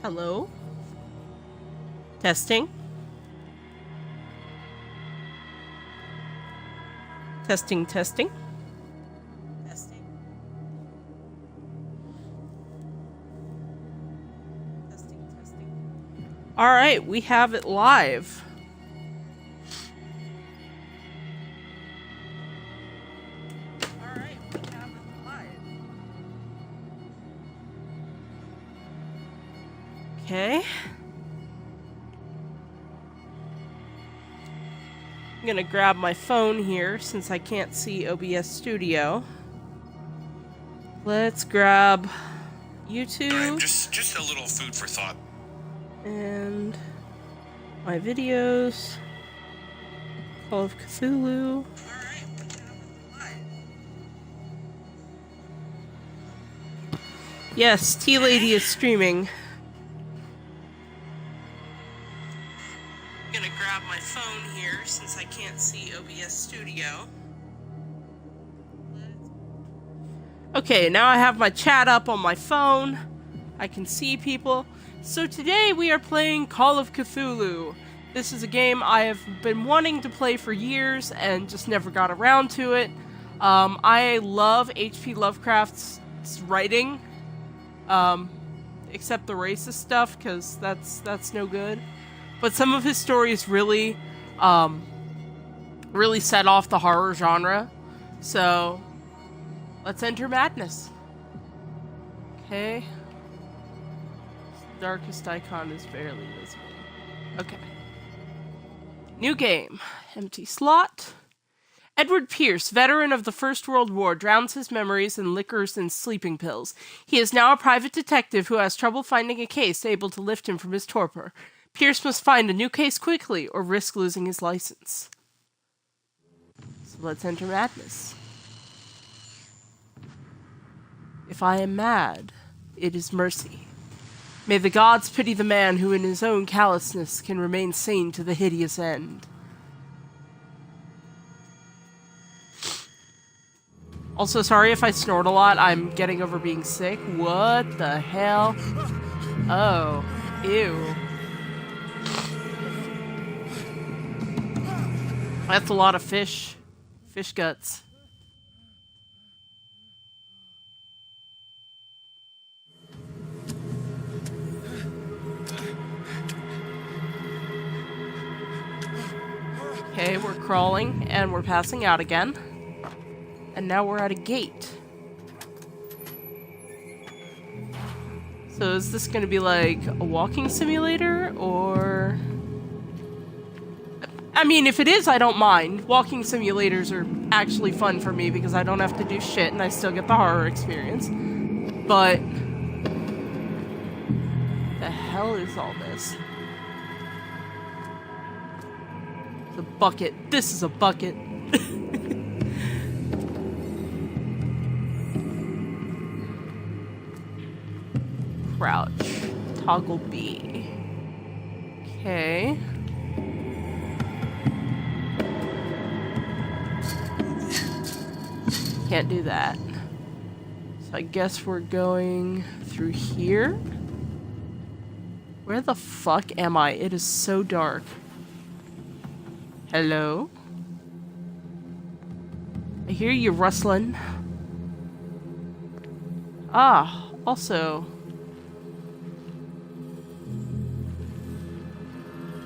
Hello? Testing? Testing, testing. Testing. Testing, testing. Alright, we have it live. Okay. I'm gonna grab my phone here since I can't see OBS Studio. Let's grab YouTube. Just a little food for thought. And my videos. Call of Cthulhu. Yes, T-Lady is streaming. I'm gonna grab my phone here since I can't see OBS Studio. Okay, now I have my chat up on my phone. I can see people. So today we are playing Call of Cthulhu. This is a game I have been wanting to play for years and just never got around to it. I love H.P. Lovecraft's writing. Except the racist stuff, because that's no good. But some of his stories really set off the horror genre. So, let's enter madness. Okay. Darkest icon is barely visible. Okay. New game. Empty slot. Edward Pierce, veteran of the First World War, drowns his memories in liquors and sleeping pills. He is now a private detective who has trouble finding a case able to lift him from his torpor. Pierce must find a new case quickly or risk losing his license. So let's enter madness. If I am mad, it is mercy. May the gods pity the man who in his own callousness can remain sane to the hideous end. Also, sorry if I snort a lot. I'm getting over being sick. What the hell? Oh. Ew. That's a lot of fish. Fish guts. Okay, we're crawling, and we're passing out again. And now we're at a gate. So is this gonna be like a walking simulator, or... I mean, if it is, I don't mind. Walking simulators are actually fun for me because I don't have to do shit and I still get the horror experience. But... the hell is all this? It's a bucket. This is a bucket. Crouch. Toggle B. Okay. Can't do that. So I guess we're going through here? Where the fuck am I? It is so dark. Hello? I hear you rustling. Ah, also...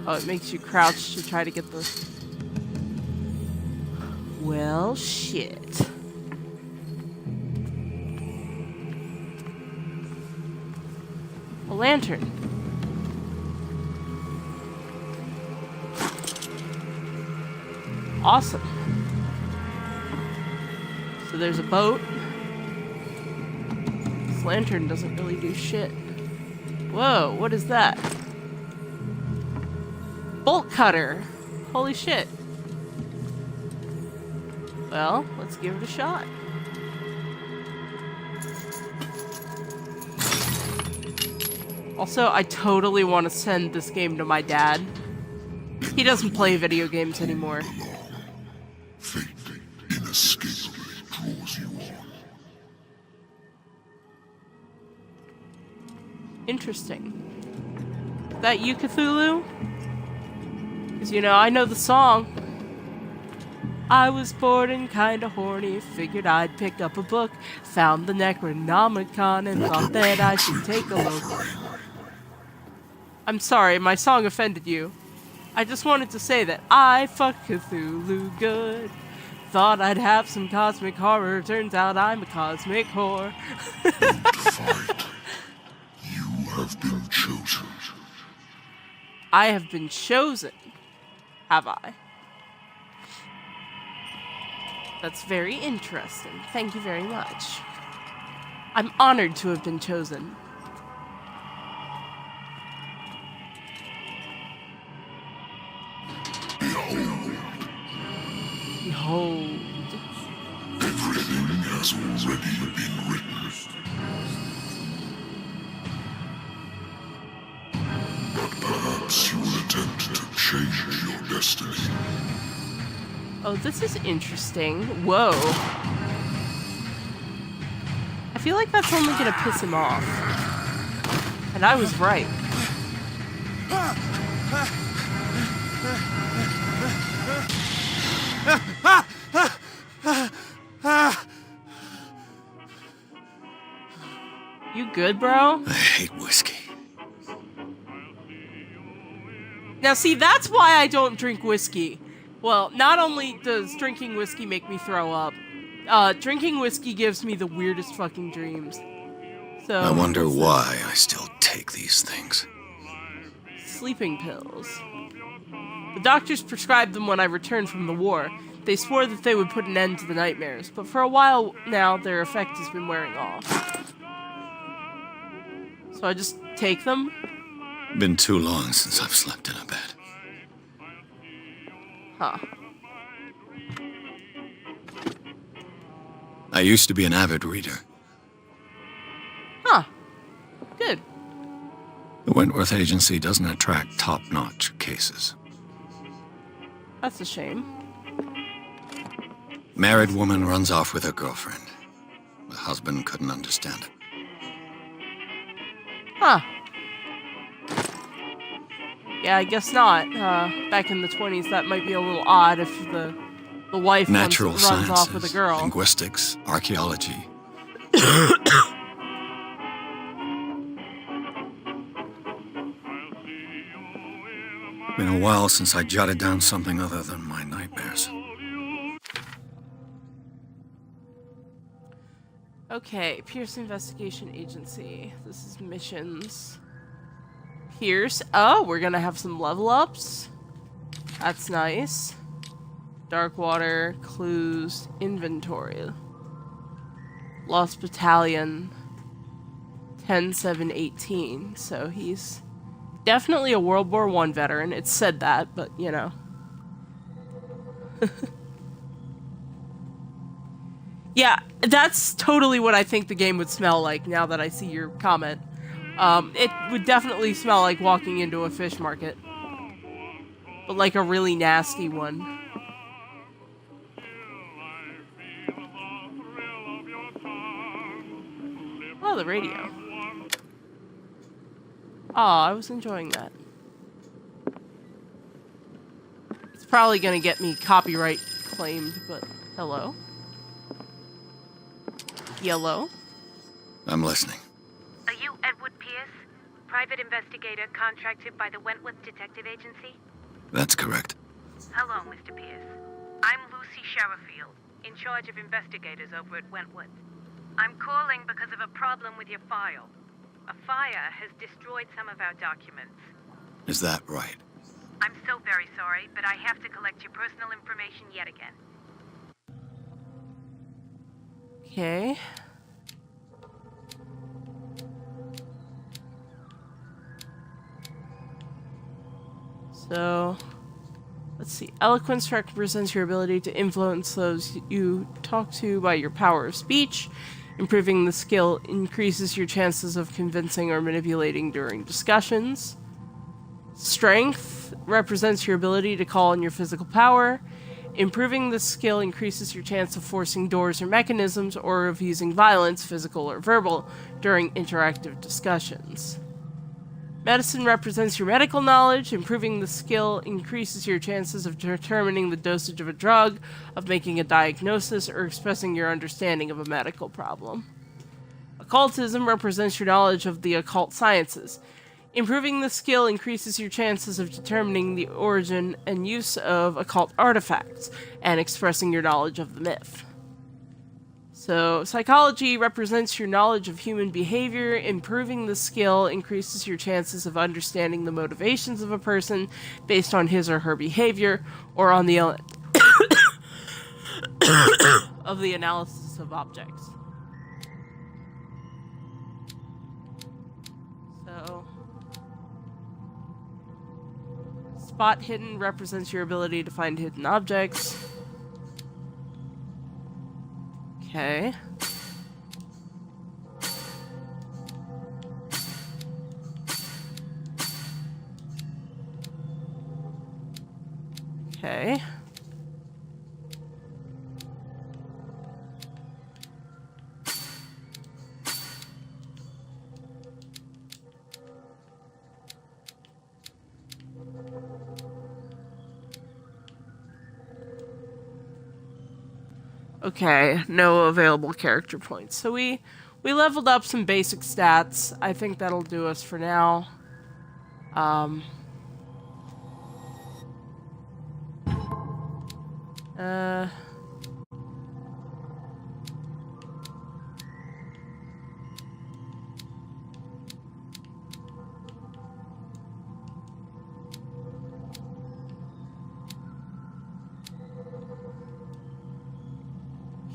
oh, it makes you crouch to try to get the... well, shit. A lantern. Awesome. So there's a boat. This lantern doesn't really do shit. Whoa, what is that? Bolt cutter. Holy shit. Well, let's give it a shot. Also, I totally want to send this game to my dad. He doesn't play video games anymore. Fate inescapably draws you on. Interesting. That you, Cthulhu? Because, you know, I know the song. I was bored and kinda horny, figured I'd pick up a book, found the Necronomicon and thought that I should take a look. I'm sorry, my song offended you. I just wanted to say that I fuck Cthulhu good. Thought I'd have some cosmic horror, turns out I'm a cosmic whore. Fight. You have been chosen. I have been chosen, have I? That's very interesting. Thank you very much. I'm honored to have been chosen. Behold. Everything has already been written. But perhaps you will attempt to change your destiny. Oh, this is interesting. Whoa. I feel like that's only gonna piss him off. And I was right. You good, bro? I hate whiskey. Now see, that's why I don't drink whiskey. Well, not only does drinking whiskey make me throw up, drinking whiskey gives me the weirdest fucking dreams. So I wonder why I still take these things. sleeping pills. The doctors prescribed them when I returned from the war. They swore that they would put an end to the nightmares, but for a while now, their effect has been wearing off. So I just take them? Been too long since I've slept in a bed. Huh. I used to be an avid reader. Huh. Good. The Wentworth Agency doesn't attract top-notch cases. That's a shame. Married woman runs off with her girlfriend. The husband couldn't understand it. Huh. Yeah, I guess not. Back in the 20s, that might be a little odd if the wife Natural runs sciences, off with a girl. linguistics, archaeology. Been a while since I jotted down something other than my nightmares. Okay, Pierce Investigation Agency. This is missions. Pierce. Oh, we're gonna have some level ups. That's nice. Dark water, clues, inventory. Lost Battalion. 10-7-18. So he's definitely a World War I veteran. It said that, but you know. Yeah, that's totally what I think the game would smell like now that I see your comment. It would definitely smell like walking into a fish market. But like a really nasty one. Oh, the radio. Oh, I was enjoying that. It's probably gonna get me copyright claimed, but hello? Yellow? I'm listening. Are you Edward Pierce, private investigator contracted by the Wentworth Detective Agency? That's correct. Hello, Mr. Pierce. I'm Lucy Sherrifield, in charge of investigators over at Wentworth. I'm calling because of a problem with your file. A fire has destroyed some of our documents. Is that right? I'm so very sorry, but I have to collect your personal information yet again. Okay. So, let's see. Eloquence represents your ability to influence those you talk to by your power of speech. Improving the skill increases your chances of convincing or manipulating during discussions. Strength represents your ability to call on your physical power. Improving this skill increases your chance of forcing doors or mechanisms or of using violence, physical or verbal, during interactive discussions. Medicine represents your medical knowledge. Improving the skill increases your chances of determining the dosage of a drug, of making a diagnosis, or expressing your understanding of a medical problem. Occultism represents your knowledge of the occult sciences. Improving the skill increases your chances of determining the origin and use of occult artifacts, and expressing your knowledge of the myth. So, psychology represents your knowledge of human behavior. Improving the skill increases your chances of understanding the motivations of a person based on his or her behavior, or on the of the analysis of objects. So, spot hidden represents your ability to find hidden objects. Okay. Okay. Okay, no available character points. So we leveled up some basic stats. I think that'll do us for now.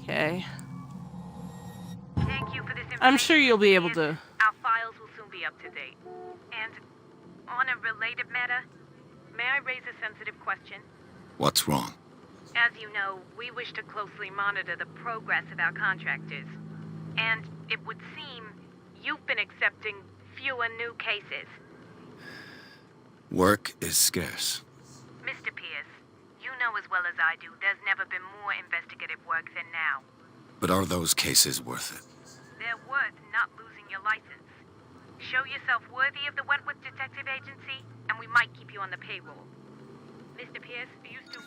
Okay. Thank you for this information. I'm sure you'll be able to. Our files will soon be up to date. And on a related matter, may I raise a sensitive question? What's wrong? As you know, we wish to closely monitor the progress of our contractors. And it would seem you've been accepting fewer new cases. Work is scarce. Mr. Pierce, you know as well as I do, there's never been more investigative work than now. But are those cases worth it? They're worth not losing your license. Show yourself worthy of the Wentworth Detective Agency, and we might keep you on the payroll. Mr. Pierce, do you still...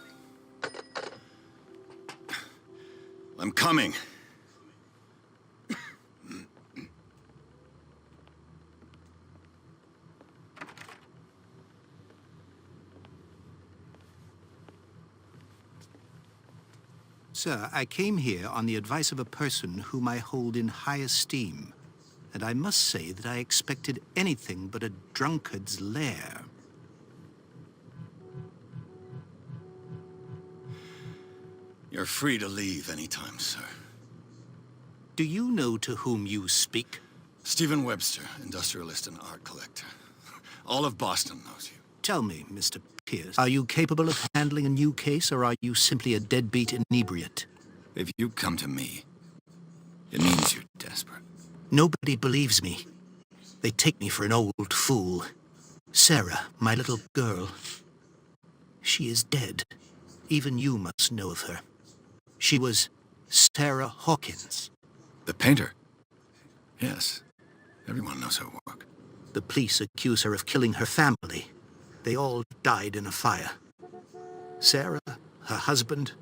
I'm coming. Sir, I came here on the advice of a person whom I hold in high esteem, and I must say that I expected anything but a drunkard's lair. You're free to leave anytime, sir. Do you know to whom you speak? Stephen Webster, industrialist and art collector. All of Boston knows you. Tell me, Mr. Pierce, are you capable of handling a new case, or are you simply a deadbeat inebriate? If you come to me, it means you're desperate. Nobody believes me. They take me for an old fool. Sarah, my little girl, she is dead. Even you must know of her. She was Sarah Hawkins. The painter? Yes. Everyone knows her work. The police accuse her of killing her family. They all died in a fire. Sarah, her husband,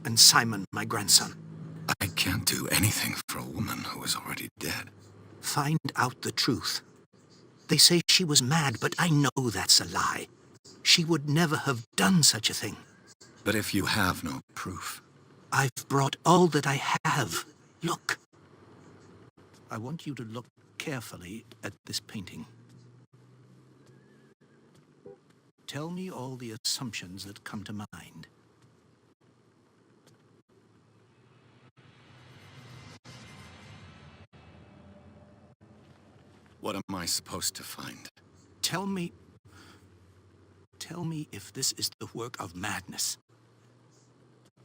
and Simon, my grandson. I can't do anything for a woman who is already dead. Find out the truth. They say she was mad, but I know that's a lie. She would never have done such a thing. But if you have no proof... I've brought all that I have. Look. I want you to look carefully at this painting. Tell me all the assumptions that come to mind. What am I supposed to find? Tell me if this is the work of madness.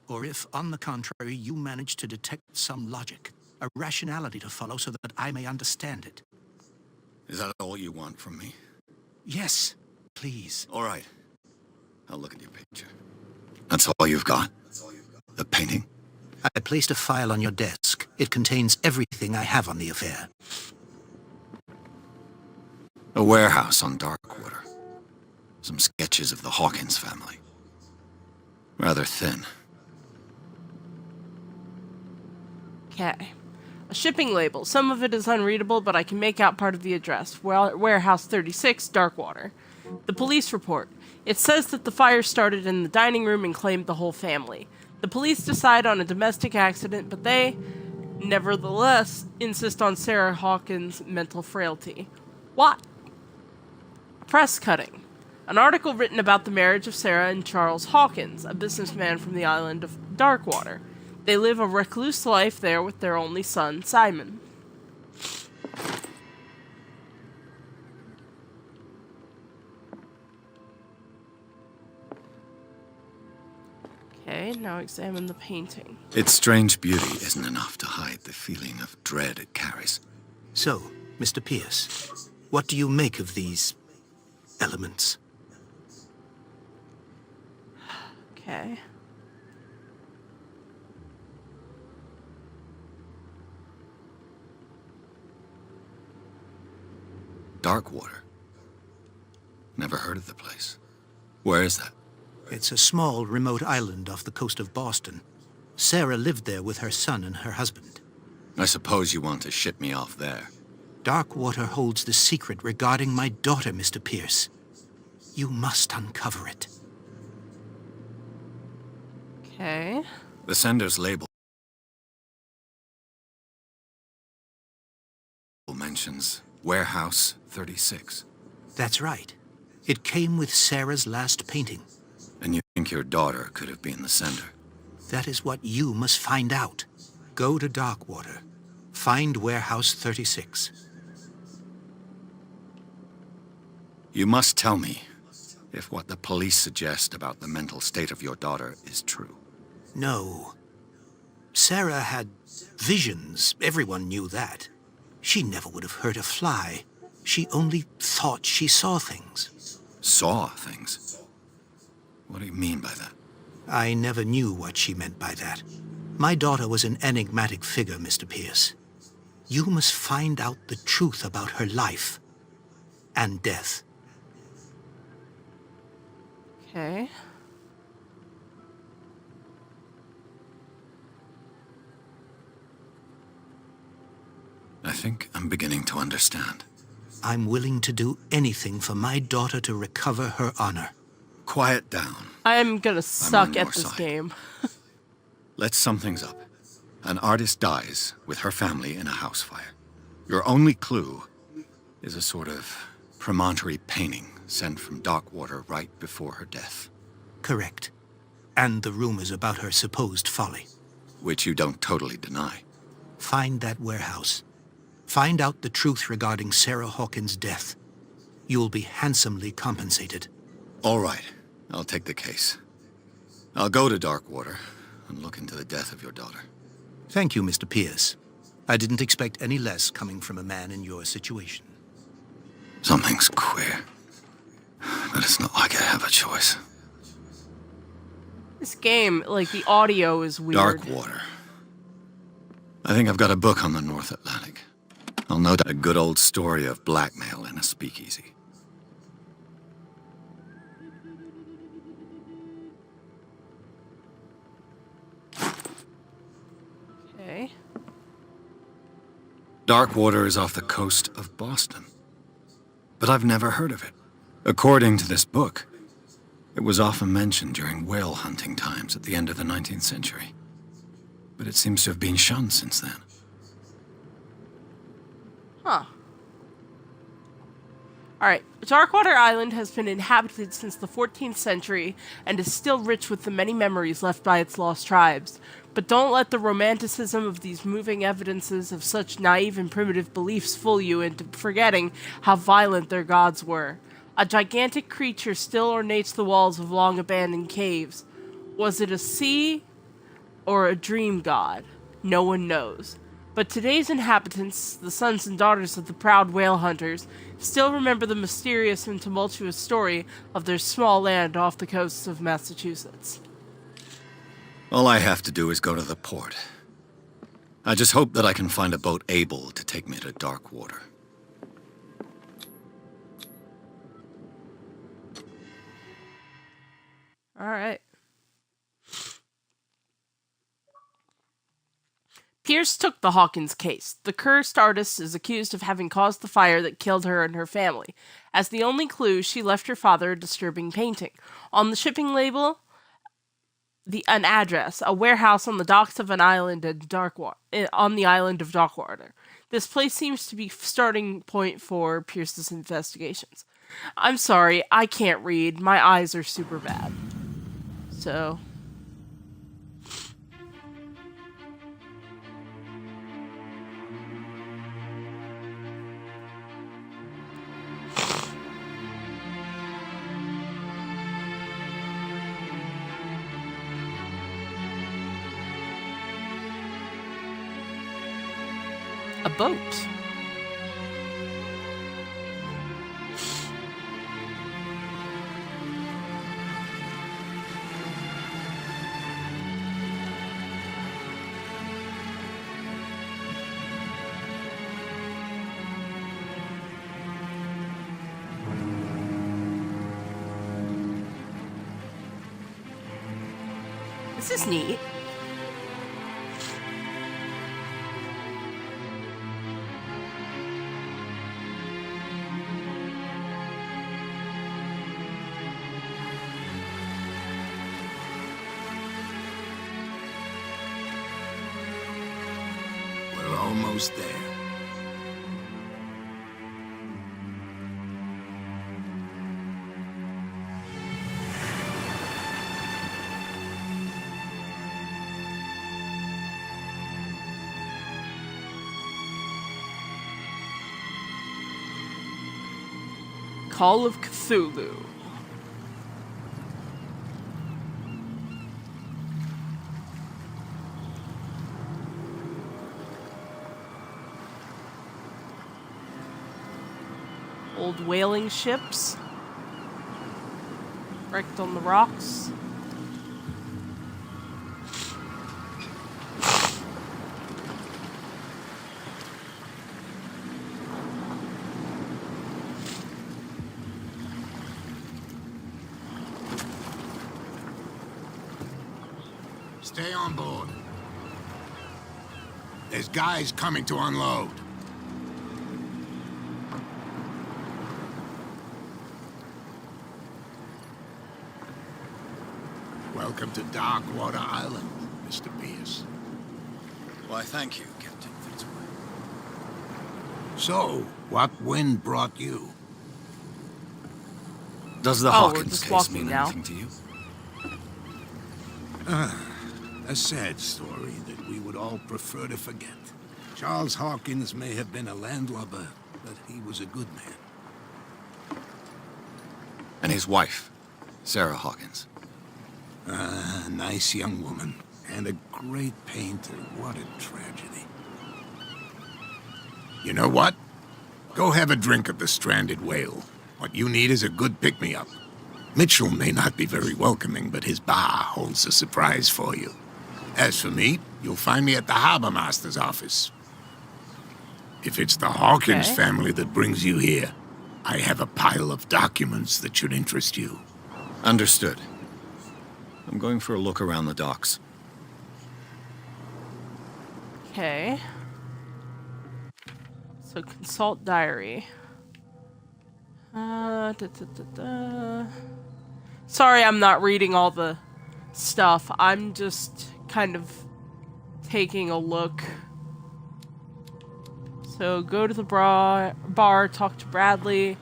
Or if, on the contrary, you manage to detect some logic, a rationality to follow so that I may understand it. Is that all you want from me? Yes, please. All right. I'll look at your picture. That's all you've got? The painting? I placed a file on your desk. It contains everything I have on the affair. A warehouse on Darkwater. Some sketches of the Hawkins family. Rather thin. Okay. A shipping label. Some of it is unreadable, but I can make out part of the address. Warehouse 36, Darkwater. The police report. It says that the fire started in the dining room and claimed the whole family. The police decide on a domestic accident, but they, nevertheless, insist on Sarah Hawkins' mental frailty. What? Press cutting. An article written about the marriage of Sarah and Charles Hawkins, a businessman from the island of Darkwater. They live a recluse life there with their only son, Simon. Okay, now examine the painting. Its strange beauty isn't enough to hide the feeling of dread it carries. So, Mr. Pierce, what do you make of these elements? Okay. Darkwater. Never heard of the place. Where is that? It's a small, remote island off the coast of Boston. Sarah lived there with her son and her husband. I suppose you want to ship me off there. Darkwater holds the secret regarding my daughter, Mr. Pierce. You must uncover it. Okay. The sender's label mentions Warehouse 36. That's right. It came with Sarah's last painting. And you think your daughter could have been the sender? That is what you must find out. Go to Darkwater. Find Warehouse 36. You must tell me if what the police suggest about the mental state of your daughter is true. No. Sarah had visions. Everyone knew that. She never would have hurt a fly. She only thought she saw things. Saw things? What do you mean by that? I never knew what she meant by that. My daughter was an enigmatic figure, Mr. Pierce. You must find out the truth about her life and death. Okay. I think I'm beginning to understand. I'm willing to do anything for my daughter to recover her honor. Quiet down. I'm gonna suck your at this side. game. Let's sum things up. An artist dies with her family in a house fire. Your only clue is a sort of premonitory painting sent from Darkwater right before her death. Correct. And the rumors about her supposed folly. Which you don't totally deny. Find that warehouse. Find out the truth regarding Sarah Hawkins' death. You'll be handsomely compensated. All right, I'll take the case. I'll go to Darkwater and look into the death of your daughter. Thank you, Mr. Pierce. I didn't expect any less coming from a man in your situation. Something's queer. But it's not like I have a choice. This game, like, the audio is weird. Darkwater. I think I've got a book on the North Atlantic. I'll note a good old story of blackmail in a speakeasy. Okay. Darkwater is off the coast of Boston. But I've never heard of it. According to this book, it was often mentioned during whale hunting times at the end of the 19th century. But it seems to have been shunned since then. Huh. Alright, Darkwater Island has been inhabited since the 14th century and is still rich with the many memories left by its lost tribes. But don't let the romanticism of these moving evidences of such naive and primitive beliefs fool you into forgetting how violent their gods were. A gigantic creature still ornates the walls of long-abandoned caves. Was it a sea or a dream god? No one knows. But today's inhabitants, the sons and daughters of the proud whale hunters, still remember the mysterious and tumultuous story of their small land off the coasts of Massachusetts. All I have to do is go to the port. I just hope that I can find a boat able to take me to Darkwater. All right. Pierce took the Hawkins case. The cursed artist is accused of having caused the fire that killed her and her family. As the only clue, she left her father a disturbing painting. On the shipping label, an address, a warehouse on the docks of an island on the island of Darkwater. This place seems to be starting point for Pierce's investigations. I'm sorry, I can't read. My eyes are super bad. So... a boat. This is neat. We're almost there. Call of Cthulhu. Old whaling ships wrecked on the rocks. Stay on board. There's guys coming to unload. Welcome to Darkwater Island, Mr. Pierce. Why, thank you, Captain Fitzroy. So, what wind brought you? Does the we're Hawkins just case walking mean now. anything to you? A sad story that we would all prefer to forget. Charles Hawkins may have been a landlubber, but he was a good man. And his wife, Sarah Hawkins. A nice young woman, and a great painter. What a tragedy. You know what? Go have a drink at the Stranded Whale. What you need is a good pick-me-up. Mitchell may not be very welcoming, but his bar holds a surprise for you. As for me, you'll find me at the Harbor Master's office. If it's the Hawkins Okay. family that brings you here, I have a pile of documents that should interest you. Understood. I'm going for a look around the docks. Okay. So consult diary. Sorry, I'm not reading all the stuff. I'm just kind of taking a look. So go to the bar, talk to Bradley,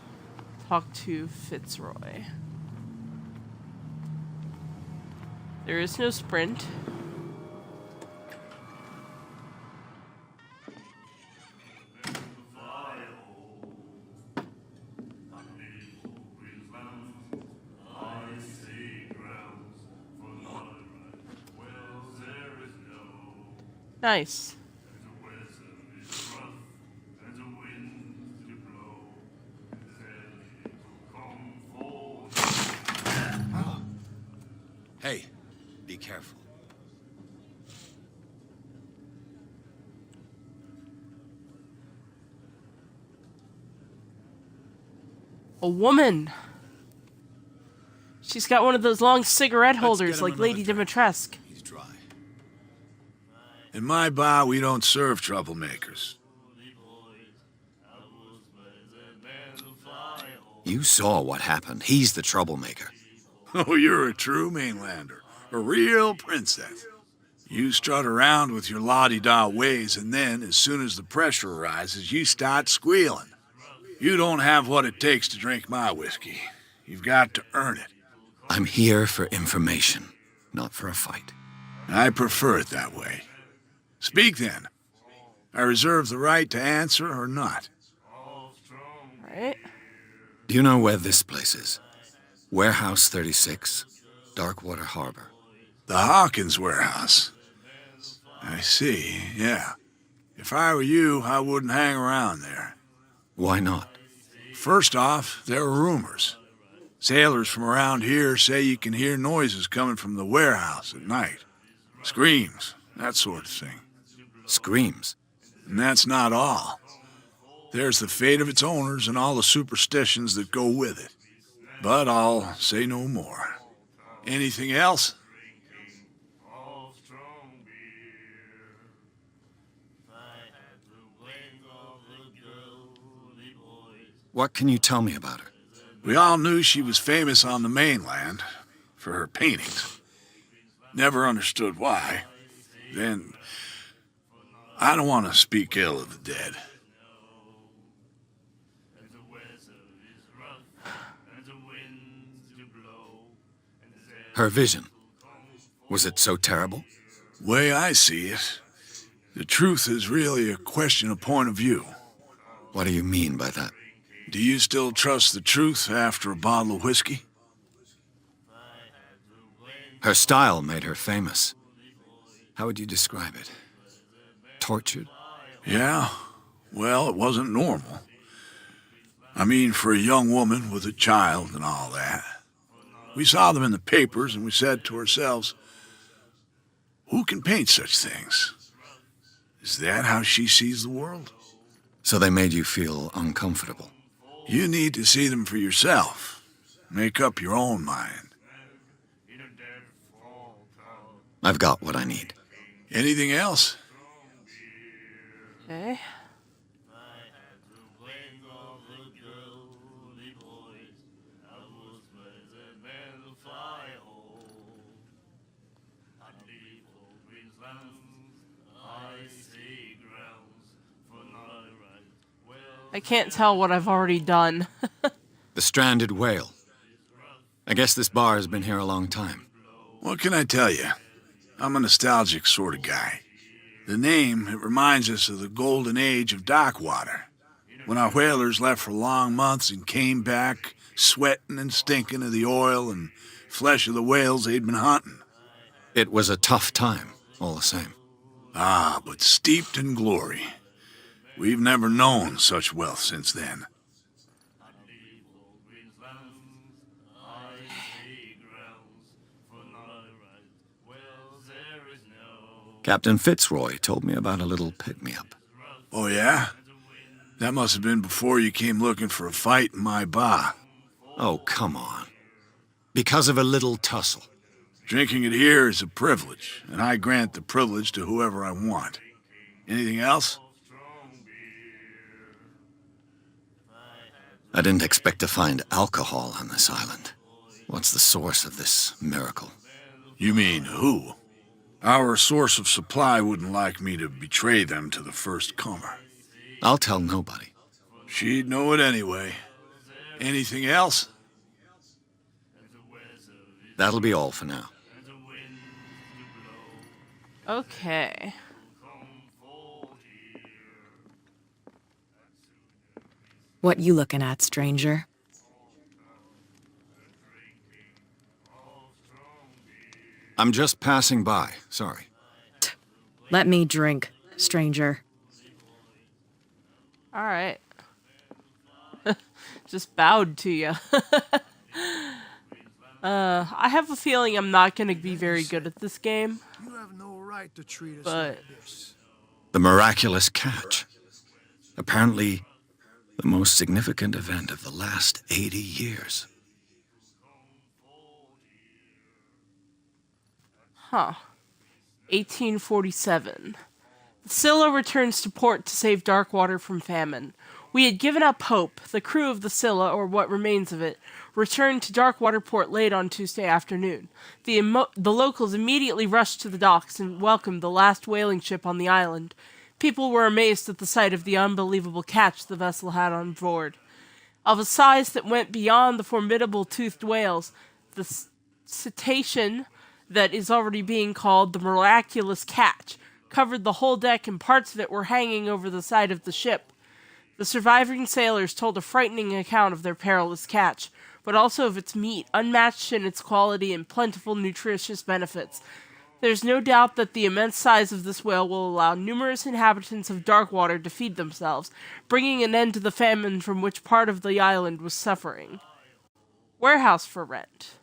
talk to Fitzroy. There is no sprint. Nice. Hey, be careful. A woman. She's got one of those long cigarette holders him like another Lady drink. Dimitrescu. He's dry. In my bar, we don't serve troublemakers. You saw what happened. He's the troublemaker. Oh, you're a true mainlander. A real princess. You strut around with your la-di-da ways, and then, as soon as the pressure arises, you start squealing. You don't have what it takes to drink my whiskey. You've got to earn it. I'm here for information, not for a fight. I prefer it that way. Speak then. I reserve the right to answer or not. Right? Do you know where this place is? Warehouse 36, Darkwater Harbor. The Hawkins warehouse. I see, yeah. If I were you, I wouldn't hang around there. Why not? First off, there are rumors. Sailors from around here say you can hear noises coming from the warehouse at night. Screams, that sort of thing. Screams. And that's not all. There's the fate of its owners and all the superstitions that go with it. But I'll say no more. Anything else? What can you tell me about her? We all knew she was famous on the mainland for her paintings. Never understood why. Then, I don't want to speak ill of the dead. Her vision. Was it so terrible? Way I see it, the truth is really a question of point of view. What do you mean by that? Do you still trust the truth after a bottle of whiskey? Her style made her famous. How would you describe it? Tortured? Yeah, well, it wasn't normal. I mean, for a young woman with a child and all that. We saw them in the papers and we said to ourselves, who can paint such things? Is that how she sees the world? So they made you feel uncomfortable. You need to see them for yourself. Make up your own mind. I've got what I need. Anything else? Okay. I can't tell what I've already done. The Stranded Whale. I guess this bar has been here a long time. What can I tell you? I'm a nostalgic sort of guy. The name, it reminds us of the golden age of dockwater, when our whalers left for long months and came back sweating and stinking of the oil and flesh of the whales they'd been hunting. It was a tough time, all the same. Ah, but steeped in glory. We've never known such wealth since then. Captain Fitzroy told me about a little pick-me-up. Oh, yeah? That must have been before you came looking for a fight in my bar. Oh, come on. Because of a little tussle. Drinking it here is a privilege, and I grant the privilege to whoever I want. Anything else? I didn't expect to find alcohol on this island. What's the source of this miracle? You mean who? Our source of supply wouldn't like me to betray them to the first comer. I'll tell nobody. She'd know it anyway. Anything else? That'll be all for now. Okay. What you looking at, stranger? I'm just passing by, sorry. Let me drink, stranger. All right. Just bowed to you. I have a feeling I'm not going to be very good at this game. You have no right to treat us But- like this. The miraculous catch. Apparently, the most significant event of the last 80 years. Huh. 1847. Scylla returns to port to save Darkwater from famine. We had given up hope. The crew of the Scylla, or what remains of it, returned to Darkwater port late on Tuesday afternoon. The locals immediately rushed to the docks and welcomed the last whaling ship on the island. People were amazed at the sight of the unbelievable catch the vessel had on board. Of a size that went beyond the formidable toothed whales, the cetacean that is already being called the miraculous catch covered the whole deck, and parts of it were hanging over the side of the ship. The surviving sailors told a frightening account of their perilous catch, but also of its meat, unmatched in its quality and plentiful nutritious benefits. There's no doubt that the immense size of this whale will allow numerous inhabitants of Darkwater to feed themselves, bringing an end to the famine from which part of the island was suffering. Warehouse for rent.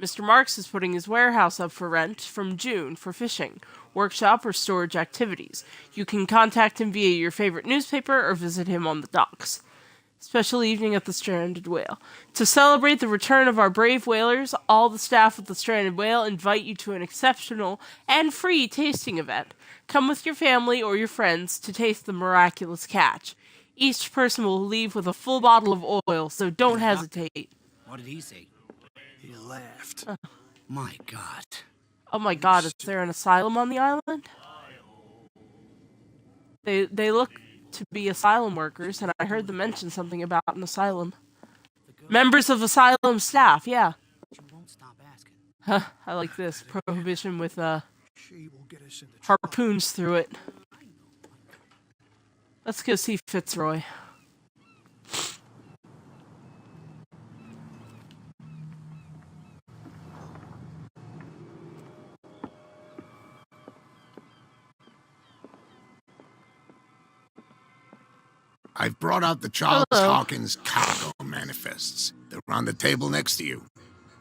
Mr. Marks is putting his warehouse up for rent from June for fishing, workshop, or storage activities. You can contact him via your favorite newspaper or visit him on the docks. Special evening at the Stranded Whale. To celebrate the return of our brave whalers, all the staff of the Stranded Whale invite you to an exceptional and free tasting event. Come with your family or your friends to taste the miraculous catch. Each person will leave with a full bottle of oil, so don't hesitate. What did he say? He laughed. My God. Oh my God, is there an asylum on the island? They look to be asylum workers, and I heard them mention something about an asylum. Members of asylum staff, yeah. You won't stop asking. Huh, I like this. Prohibition with She will get us into trouble. harpoons through it. Let's go see Fitzroy. I've brought out the Charles Hello. Hawkins cargo manifests. They're on the table next to you.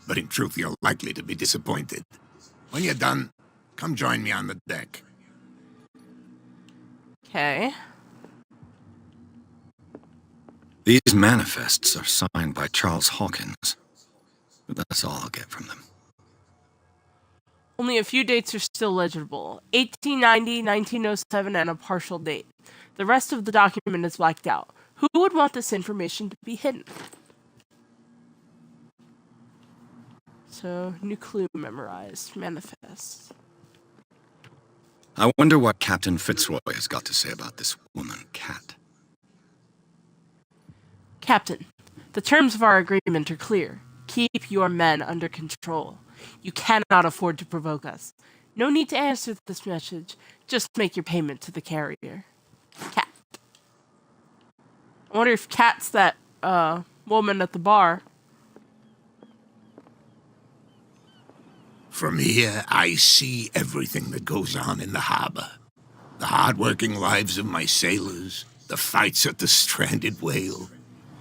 But in truth, you're likely to be disappointed. When you're done, come join me on the deck. Okay. These manifests are signed by Charles Hawkins. But that's all I'll get from them. Only a few dates are still legible. 1890, 1907, and a partial date. The rest of the document is blacked out. Who would want this information to be hidden? So, new clue memorized. Manifest. I wonder what Captain Fitzroy has got to say about this woman, Cat. Captain, the terms of our agreement are clear. Keep your men under control. You cannot afford to provoke us. No need to answer this message. Just make your payment to the carrier. Cat. I wonder if Cat's that woman at the bar. From here, I see everything that goes on in the harbor. The hard-working lives of my sailors, the fights at the Stranded Whale.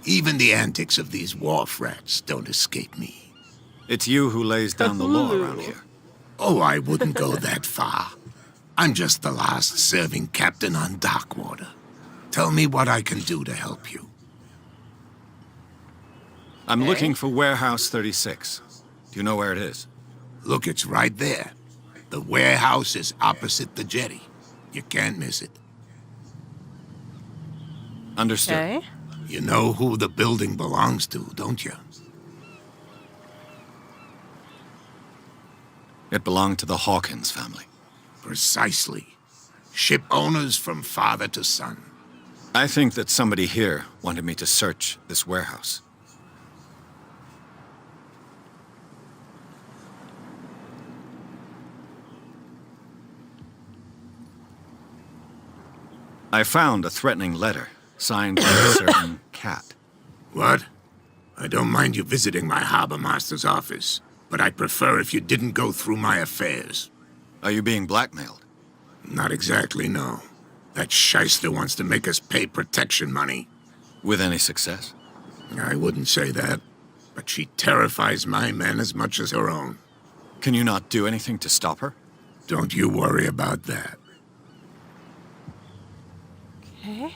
Even the antics of these wharf rats don't escape me. It's you who lays down the law Cthulhu. around here. Oh, I wouldn't go that far. I'm just the last serving captain on Darkwater. Tell me what I can do to help you. I'm looking for Warehouse 36. Do you know where it is? Look, it's right there. The warehouse is opposite the jetty. You can't miss it. Understood. Okay. You know who the building belongs to, don't you? It belonged to the Hawkins family. Precisely. Ship owners from father to son. I think that somebody here wanted me to search this warehouse. I found a threatening letter signed by a certain Cat. What? I don't mind you visiting my harbor master's office, but I'd prefer if you didn't go through my affairs. Are you being blackmailed? Not exactly, no. That shyster wants to make us pay protection money. With any success? I wouldn't say that, but she terrifies my men as much as her own. Can you not do anything to stop her? Don't you worry about that. Okay.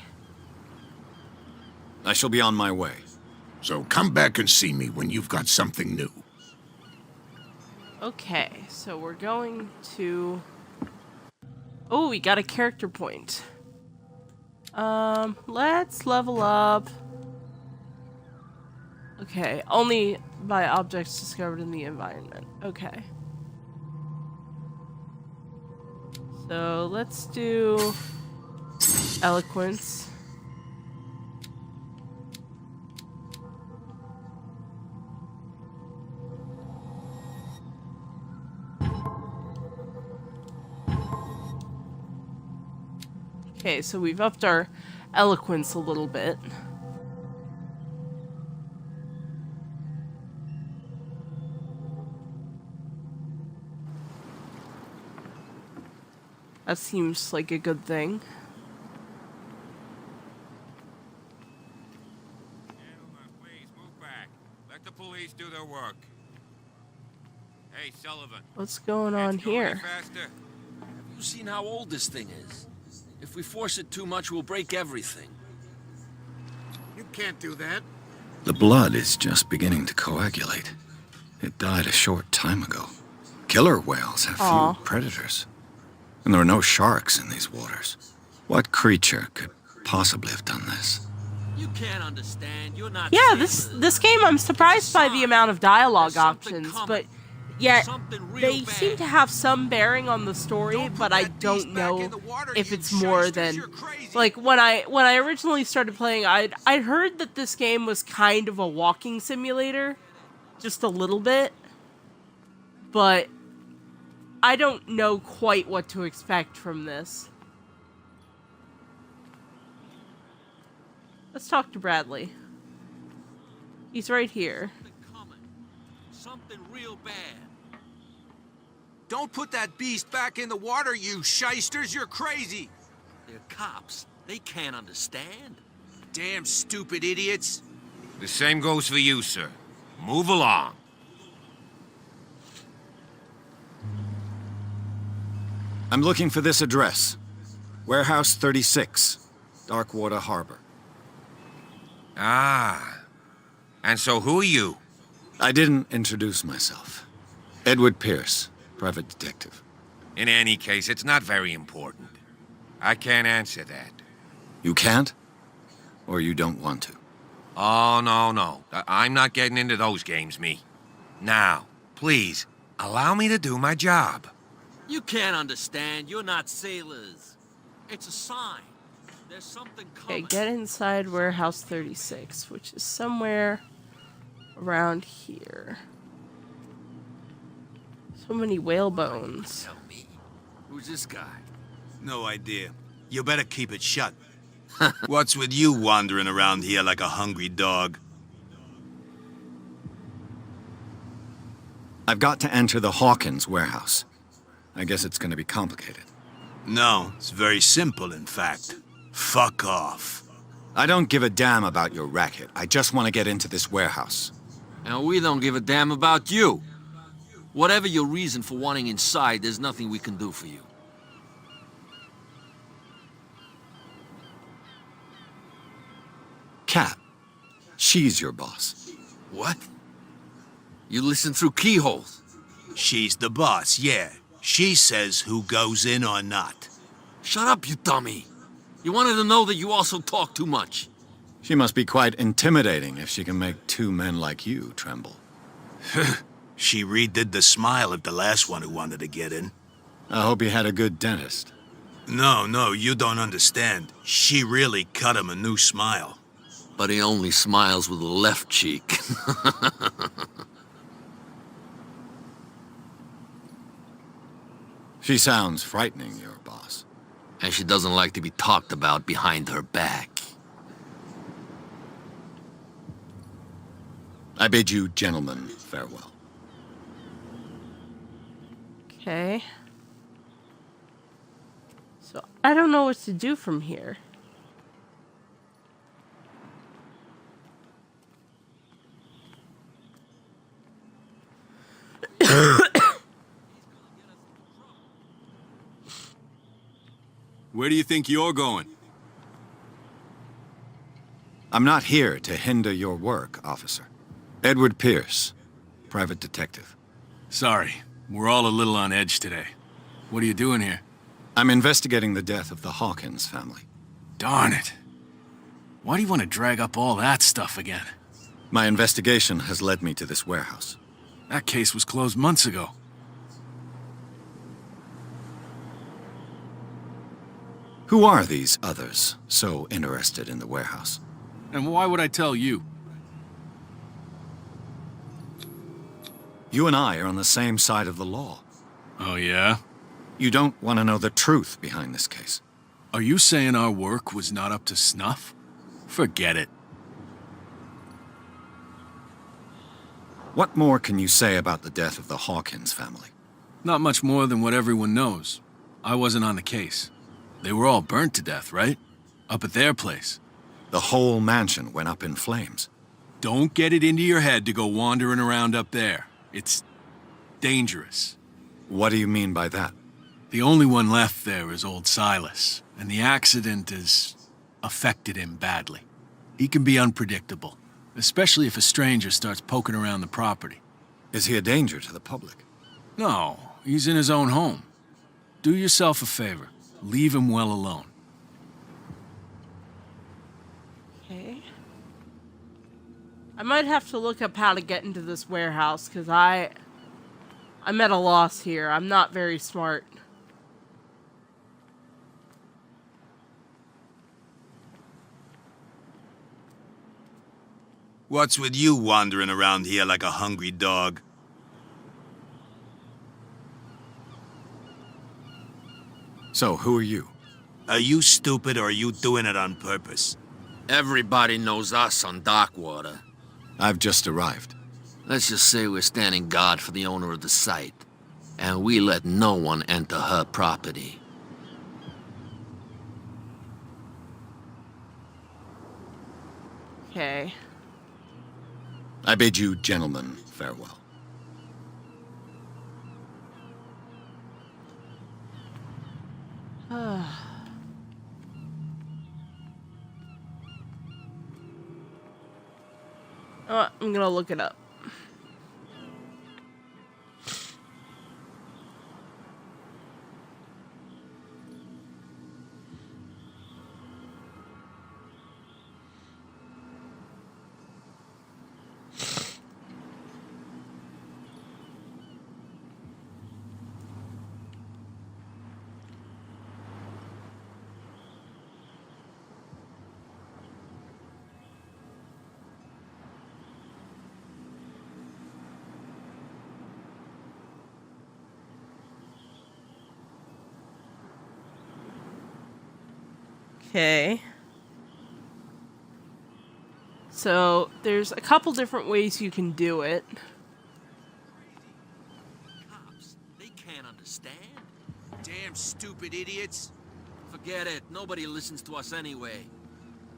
I shall be on my way. So come back and see me when you've got something new. Okay, so we're going to... Oh, we got a character point. Let's level up. Okay, only by objects discovered in the environment. Okay. So let's do eloquence. Okay, so we've upped our eloquence a little bit. That seems like a good thing. Gentlemen, please move back. Let the police do their work. Hey, Sullivan. What's going on Can't you go any here? faster? Have you seen how old this thing is? If we force it too much, we'll break everything. You can't do that. The blood is just beginning to coagulate. It died a short time ago. Killer whales have Aw. few predators. And there are no sharks in these waters. What creature could possibly have done this? You can't understand. You're not. Yeah, sailors. this game, I'm surprised by the amount of dialogue There's something options, coming. but yet Something real they bad. seem to have some bearing on the story, Don't put but I that beast don't back know in the water, if you it's more shysters, than you're crazy. like when I originally started playing, I'd heard that this game was kind of a walking simulator, just a little bit, but I don't know quite what to expect from this. Let's talk to Bradley. He's right here. Something coming. Something real bad. Don't put that beast back in the water, you shysters! You're crazy! They're cops. They can't understand. Damn stupid idiots! The same goes for you, sir. Move along. I'm looking for this address. Warehouse 36, Darkwater Harbor. Ah. And so who are you? I didn't introduce myself. Edward Pierce, private detective. In any case, it's not very important. I can't answer that. You can't? Or you don't want to? Oh, no. I'm not getting into those games, me. Now, please, allow me to do my job. You can't understand. You're not sailors. It's a sign. There's something Okay, coming. get inside warehouse 36, which is somewhere around here. So many whale bones. Tell me. Who's this guy? No idea. You better keep it shut. What's with you wandering around here like a hungry dog? I've got to enter the Hawkins warehouse. I guess it's going to be complicated. No, it's very simple, in fact. Fuck off. I don't give a damn about your racket. I just want to get into this warehouse. And we don't give a damn about you. Whatever your reason for wanting inside, there's nothing we can do for you. Kat, she's your boss. What? You listen through keyholes. She's the boss, yeah. She says who goes in or not. Shut up, you dummy. You wanted to know that you also talk too much. She must be quite intimidating if she can make two men like you tremble. She redid the smile at the last one who wanted to get in. I hope he had a good dentist. No, you don't understand. She really cut him a new smile. But he only smiles with the left cheek. She sounds frightening, your boss. And she doesn't like to be talked about behind her back. I bid you gentlemen farewell. Okay. So I don't know what to do from here. Where do you think you're going? I'm not here to hinder your work, officer. Edward Pierce, private detective. Sorry, we're all a little on edge today. What are you doing here? I'm investigating the death of the Hawkins family. Darn it. Why do you want to drag up all that stuff again? My investigation has led me to this warehouse. That case was closed months ago. Who are these others so interested in the warehouse? And why would I tell you? You and I are on the same side of the law. Oh, yeah? You don't want to know the truth behind this case. Are you saying our work was not up to snuff? Forget it. What more can you say about the death of the Hawkins family? Not much more than what everyone knows. I wasn't on the case. They were all burnt to death, right? Up at their place. The whole mansion went up in flames. Don't get it into your head to go wandering around up there. It's dangerous. What do you mean by that? The only one left there is old Silas, and the accident has affected him badly. He can be unpredictable, especially if a stranger starts poking around the property. Is he a danger to the public? No, he's in his own home. Do yourself a favor. Leave him well alone. Okay. I might have to look up how to get into this warehouse, because I'm at a loss here. I'm not very smart. What's with you wandering around here like a hungry dog? So, who are you? Are you stupid or are you doing it on purpose? Everybody knows us on Darkwater. I've just arrived. Let's just say we're standing guard for the owner of the site. And we let no one enter her property. Okay. I bid you gentlemen farewell. I'm gonna look it up. Okay. So, there's a couple different ways you can do it. Cops, they can't understand. Damn stupid idiots. Forget it. Nobody listens to us anyway.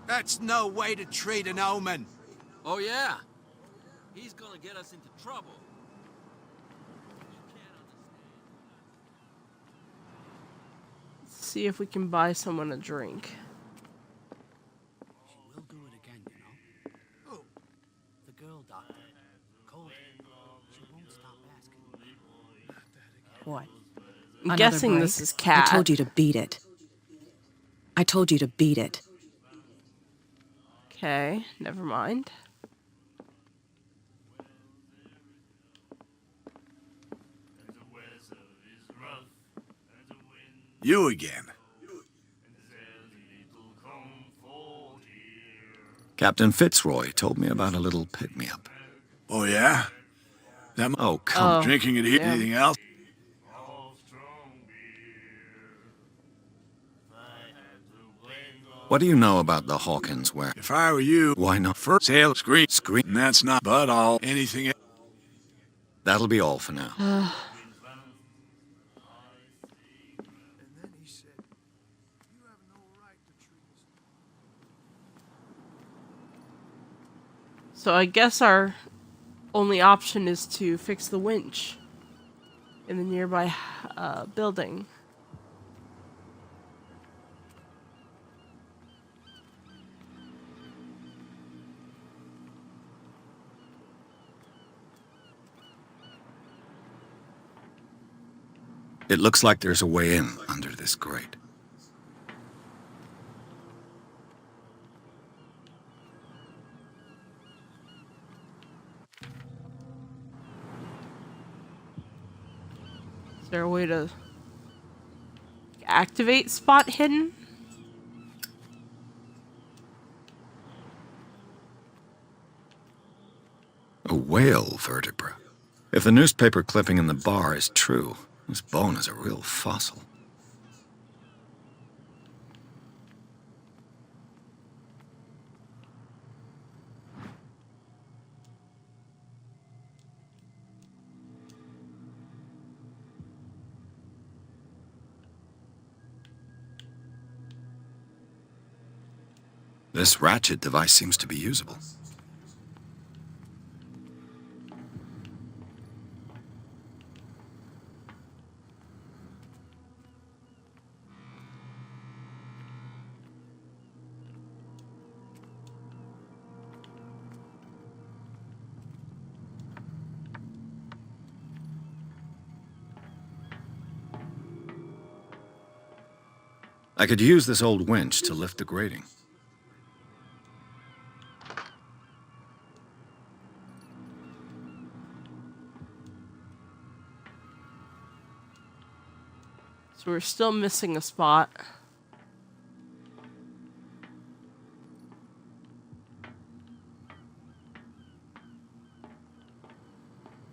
That's no way to treat an omen. Oh, yeah? He's gonna get us into trouble. Let's see if we can buy someone a drink. She will do it again, you know. Who? The girl doctor. Cold. She won't stop asking. What? I'm Another guessing break? this is Cat. I told you to beat it. I told you to beat it. Okay, never mind. You again. Captain Fitzroy told me about a little pick-me-up. Oh, yeah? That Oh, come. drinking and eating yeah. anything else? What do you know about the Hawkins where? If I were you, Why not? first sail screen. Screen. And that's not but all anything. That'll be all for now. And then he said, "You have no right to treat us." So I guess our only option is to fix the winch in the nearby building. It looks like there's a way in under this grate. Is there a way to activate spot hidden? A whale vertebra. If the newspaper clipping in the bar is true, this bone is a real fossil. This ratchet device seems to be usable. I could use this old winch to lift the grating. So we're still missing a spot.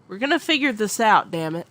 We're gonna figure this out, damn it.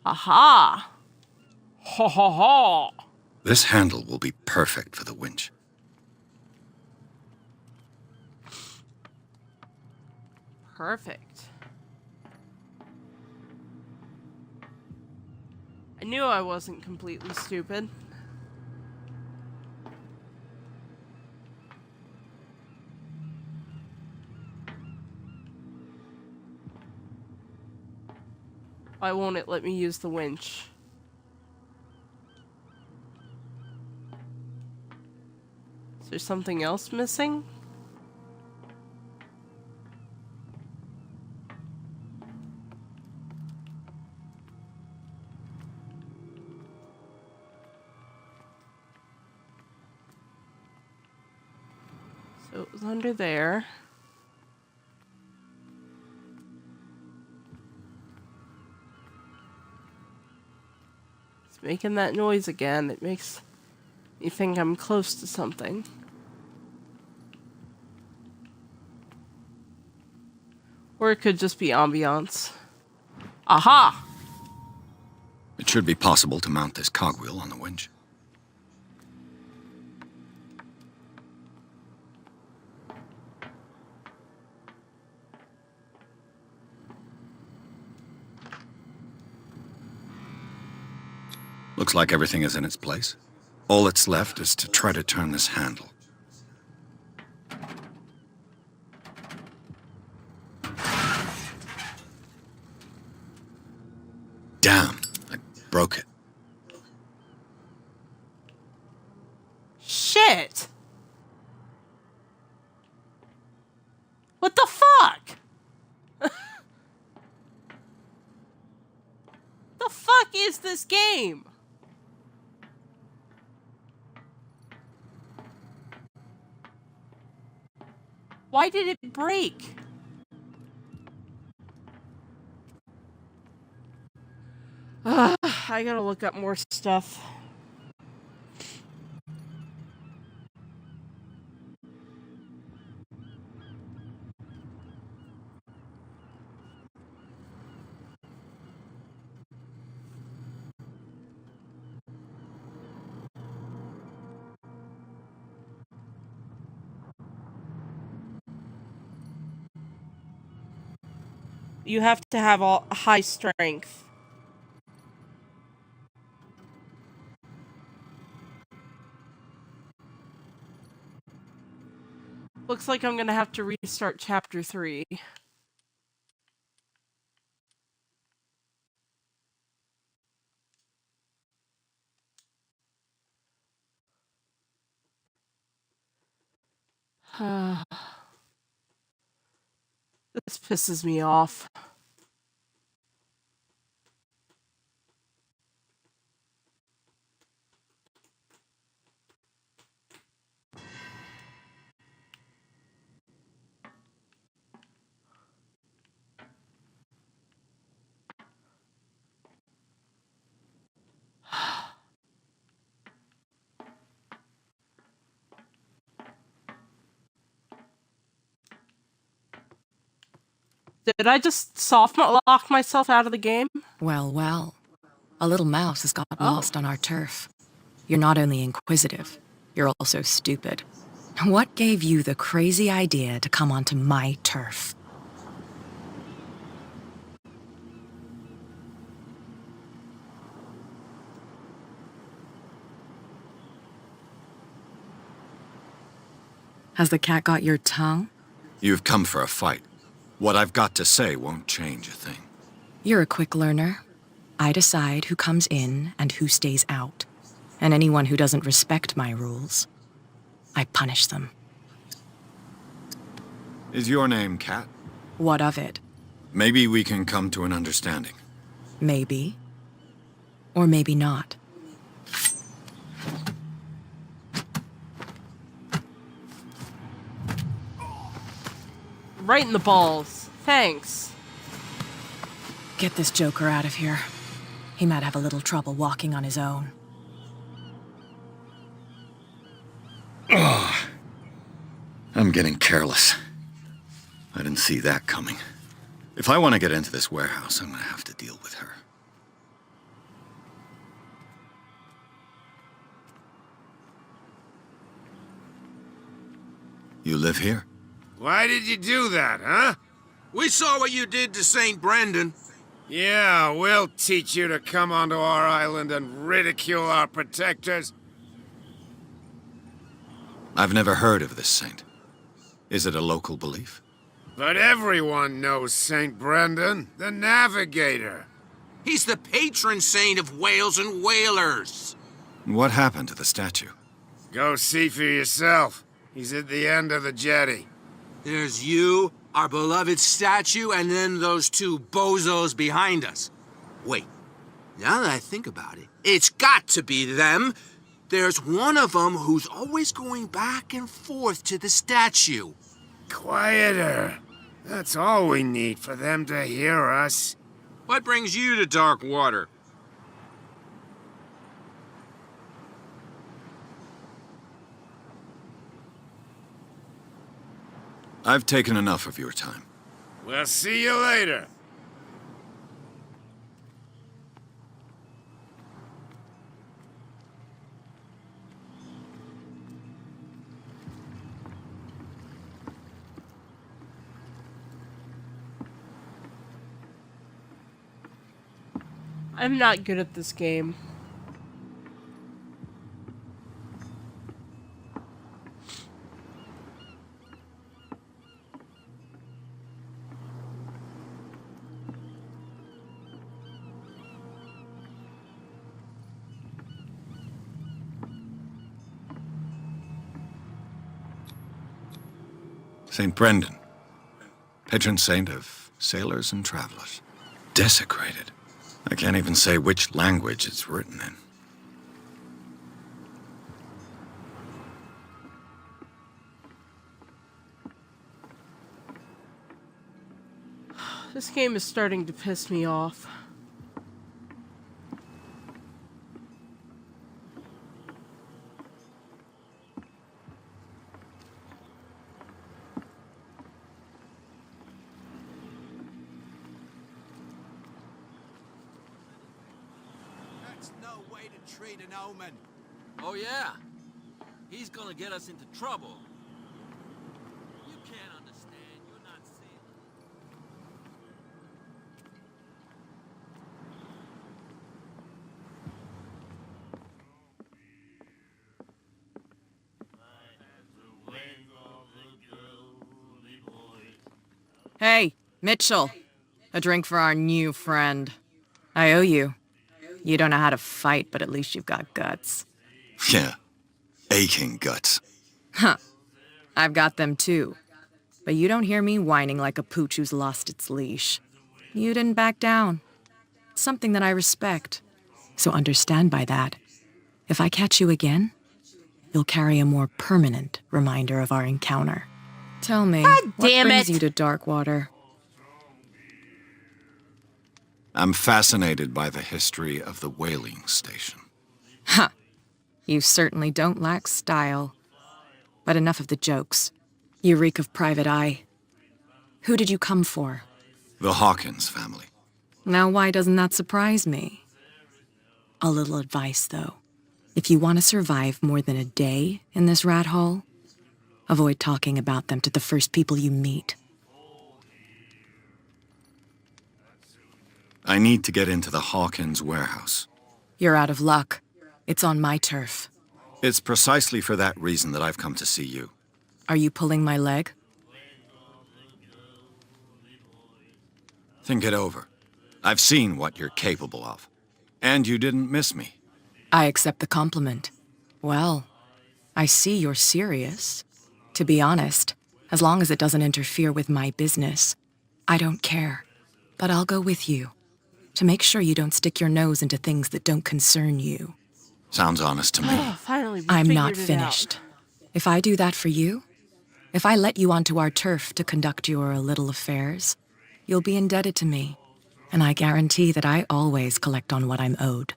Aha! Ha ha ha! This handle will be perfect for the winch. Perfect. I knew I wasn't completely stupid. Why won't it let me use the winch? Is there something else missing? So it was under there. It's making that noise again. It makes me think I'm close to something. Or it could just be ambiance. Aha! It should be possible to mount this cogwheel on the winch. Looks like everything is in its place. All that's left is to try to turn this handle. Damn, I broke it. Shit! What the fuck? The fuck is this game? Why did it break? I gotta look up more stuff. You have to have high strength. Looks like I'm gonna have to restart chapter 3. This pisses me off. Did I just soft lock myself out of the game? Well, well. A little mouse has got lost on our turf. You're not only inquisitive, you're also stupid. What gave you the crazy idea to come onto my turf? Has the cat got your tongue? You've come for a fight. What I've got to say won't change a thing. You're a quick learner. I decide who comes in and who stays out. And anyone who doesn't respect my rules, I punish them. Is your name Cat? What of it? Maybe we can come to an understanding. Maybe. Or maybe not. Right in the balls. Thanks. Get this joker out of here. He might have a little trouble walking on his own. Ugh. I'm getting careless. I didn't see that coming. If I want to get into this warehouse, I'm going to have to deal with her. You live here? Why did you do that, huh? We saw what you did to St. Brendan. Yeah, we'll teach you to come onto our island and ridicule our protectors. I've never heard of this saint. Is it a local belief? But everyone knows St. Brendan, the navigator. He's the patron saint of whales and whalers. What happened to the statue? Go see for yourself. He's at the end of the jetty. There's you, our beloved statue, and then those two bozos behind us. Wait, now that I think about it, it's got to be them. There's one of them who's always going back and forth to the statue. Quieter. That's all we need for them to hear us. What brings you to dark water? I've taken enough of your time. We'll see you later. I'm not good at this game. St. Brendan, patron saint of sailors and travelers. Desecrated. I can't even say which language it's written in. This game is starting to piss me off. Treat an omen. Oh, yeah? He's gonna get us into trouble. You can't understand. You're not Hey, Mitchell. A drink for our new friend. I owe you. You don't know how to fight, but at least you've got guts. Yeah, aching guts. Huh. I've got them too. But you don't hear me whining like a pooch who's lost its leash. You didn't back down. It's something that I respect. So understand by that, if I catch you again, you'll carry a more permanent reminder of our encounter. Tell me, what damn brings it. you to Darkwater? I'm fascinated by the history of the whaling station. Ha! You certainly don't lack style. But enough of the jokes. You reek of private eye. Who did you come for? The Hawkins family. Now why doesn't that surprise me? A little advice, though. If you want to survive more than a day in this rat hole, avoid talking about them to the first people you meet. I need to get into the Hawkins warehouse. You're out of luck. It's on my turf. It's precisely for that reason that I've come to see you. Are you pulling my leg? Think it over. I've seen what you're capable of. And you didn't miss me. I accept the compliment. Well, I see you're serious. To be honest, as long as it doesn't interfere with my business, I don't care. But I'll go with you, to make sure you don't stick your nose into things that don't concern you. Sounds honest to me. Oh, finally, we I'm not figured it finished. If I do that for you, if I let you onto our turf to conduct your little affairs, you'll be indebted to me. And I guarantee that I always collect on what I'm owed.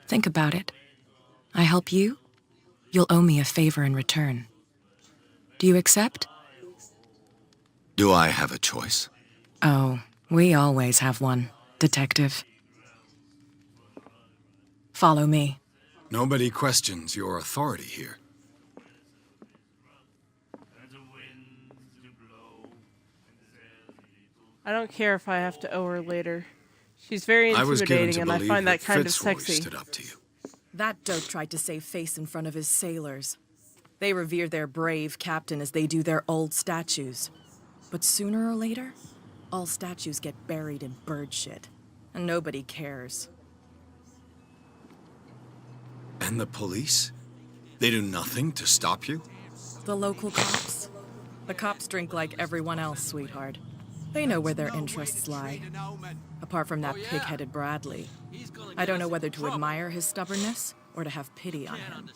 Think about it. I help you, you'll owe me a favor in return. Do you accept? Do I have a choice? Oh, we always have one, Detective. Follow me. Nobody questions your authority here. I don't care if I have to owe her later. She's very I was given intimidating, to and I believe find that kind of Fitzroy sexy. stood up to you. That dope tried to save face in front of his sailors. They revere their brave captain as they do their old statues. But sooner or later, all statues get buried in bird shit. And nobody cares. And the police? They do nothing to stop you? The local cops? The cops drink like everyone else, sweetheart. They know where their interests lie. Apart from that pig-headed Bradley. I don't know whether to admire his stubbornness or to have pity on him.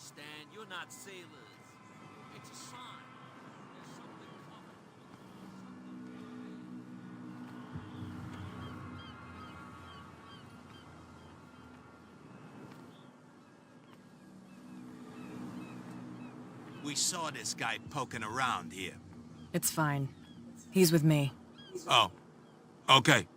You're not sailors. It's a sign. We saw this guy poking around here. It's fine. He's with me. Oh. Okay.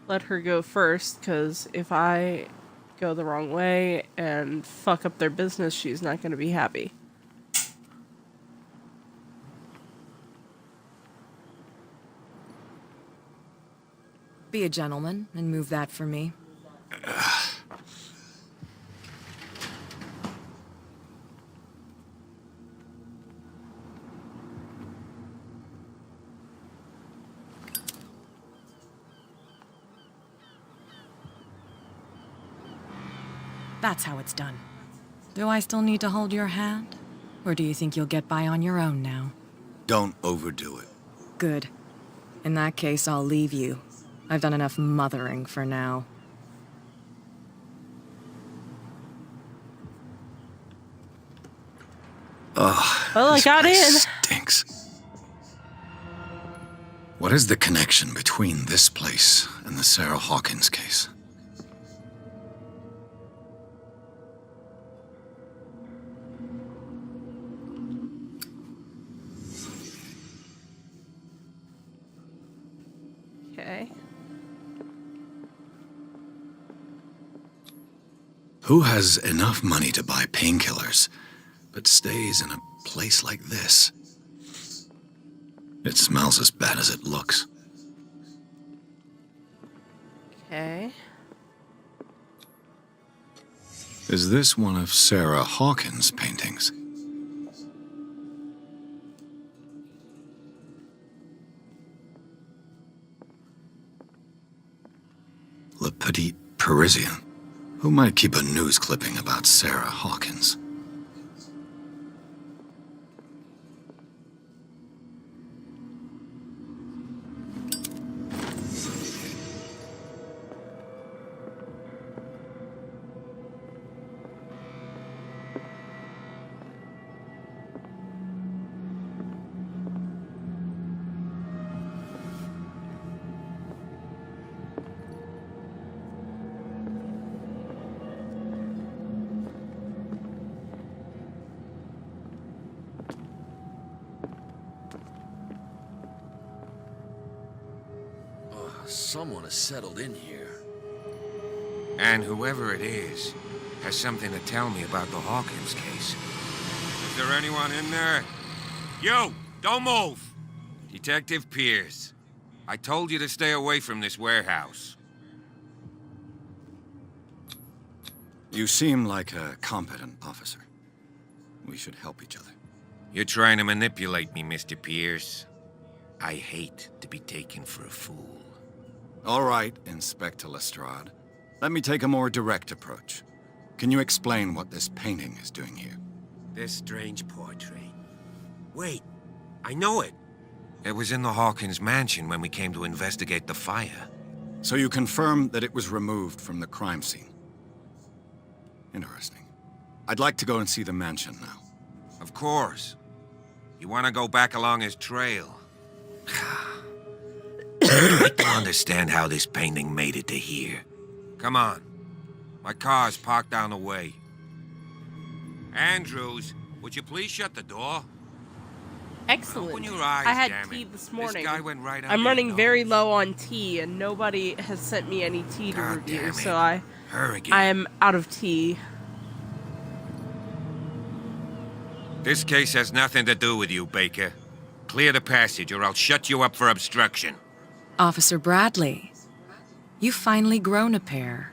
Let her go first, because if I go the wrong way and fuck up their business, she's not going to be happy. Be a gentleman and move that for me. That's how it's done. Do I still need to hold your hand? Or do you think you'll get by on your own now? Don't overdo it. Good. In that case, I'll leave you. I've done enough mothering for now. Ugh. Well, I this got place in. Stinks. What is the connection between this place and the Sarah Hawkins case? Okay. Who has enough money to buy painkillers, but stays in a place like this? It smells as bad as it looks. Okay. Is this one of Sarah Hawkins' paintings? Le Petit Parisien. Who might keep a news clipping about Sarah Hawkins? Someone has settled in here. And whoever it is has something to tell me about the Hawkins case. Is there anyone in there? You! Don't move! Detective Pierce. I told you to stay away from this warehouse. You seem like a competent officer. We should help each other. You're trying to manipulate me, Mr. Pierce. I hate to be taken for a fool. All right, Inspector Lestrade. Let me take a more direct approach. Can you explain what this painting is doing here? This strange portrait. Wait, I know it. It was in the Hawkins mansion when we came to investigate the fire. So you confirm that it was removed from the crime scene? Interesting. I'd like to go and see the mansion now. Of course. You want to go back along his trail? I don't understand how this painting made it to here. Come on. My car's parked down the way. Andrews, would you please shut the door? Excellent. Open your eyes, I had damn tea it. this morning. This guy went right I'm under running your very nose. low on tea, and nobody has sent me any tea to God review, damn it. so I am out of tea. This case has nothing to do with you, Baker. Clear the passage, or I'll shut you up for obstruction. Officer Bradley, you've finally grown a pair.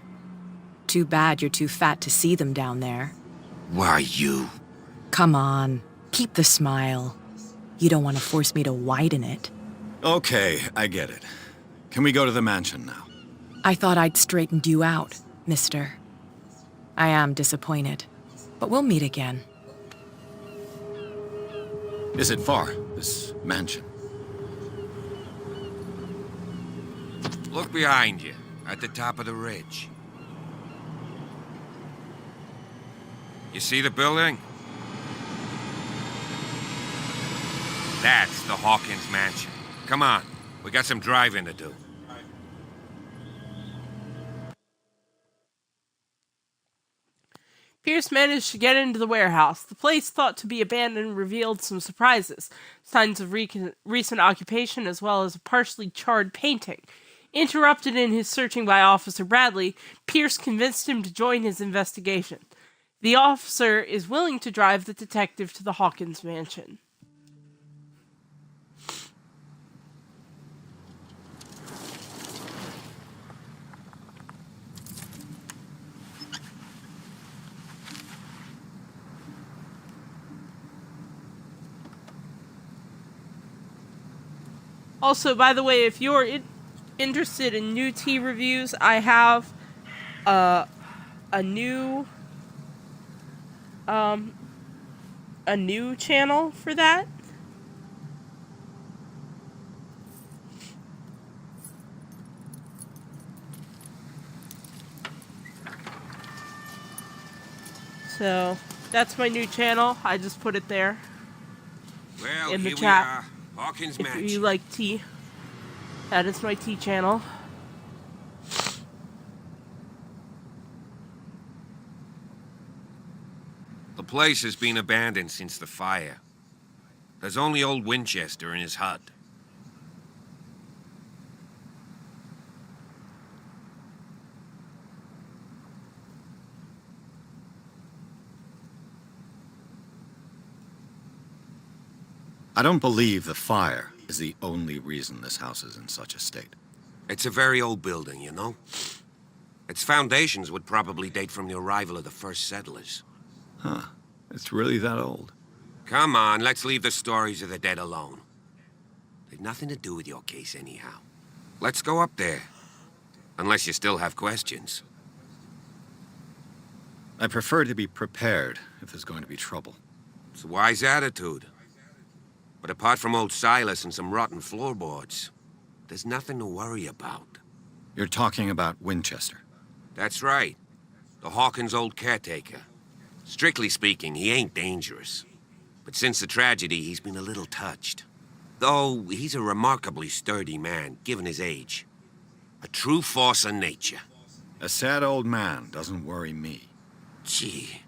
Too bad you're too fat to see them down there. Why, you? Come on, keep the smile. You don't want to force me to widen it. Okay, I get it. Can we go to the mansion now? I thought I'd straightened you out, mister. I am disappointed, but we'll meet again. Is it far, this mansion? Look behind you, at the top of the ridge. You see the building? That's the Hawkins mansion. Come on, we got some driving to do. Pierce managed to get into the warehouse. The place, thought to be abandoned, revealed some surprises. Signs of recent occupation, as well as a partially charred painting. Interrupted in his searching by Officer Bradley, Pierce convinced him to join his investigation. The officer is willing to drive the detective to the Hawkins mansion. Also, by the way, if you're interested in new tea reviews, I have a new channel for that. So that's my new channel. I just put it there Well, in the here chat. we are. Hawkins If mansion. you like tea, that is my tea channel. The place has been abandoned since the fire. There's only old Winchester in his hut. I don't believe the fire is the only reason this house is in such a state. It's a very old building, you know? Its foundations would probably date from the arrival of the first settlers. Huh. It's really that old. Come on, let's leave the stories of the dead alone. They've nothing to do with your case anyhow. Let's go up there. Unless you still have questions. I prefer to be prepared if there's going to be trouble. It's a wise attitude. But apart from old Silas and some rotten floorboards, there's nothing to worry about. You're talking about Winchester. That's right. The Hawkins' old caretaker. Strictly speaking, he ain't dangerous. But since the tragedy, he's been a little touched. Though he's a remarkably sturdy man, given his age. A true force of nature. A sad old man doesn't worry me. Gee,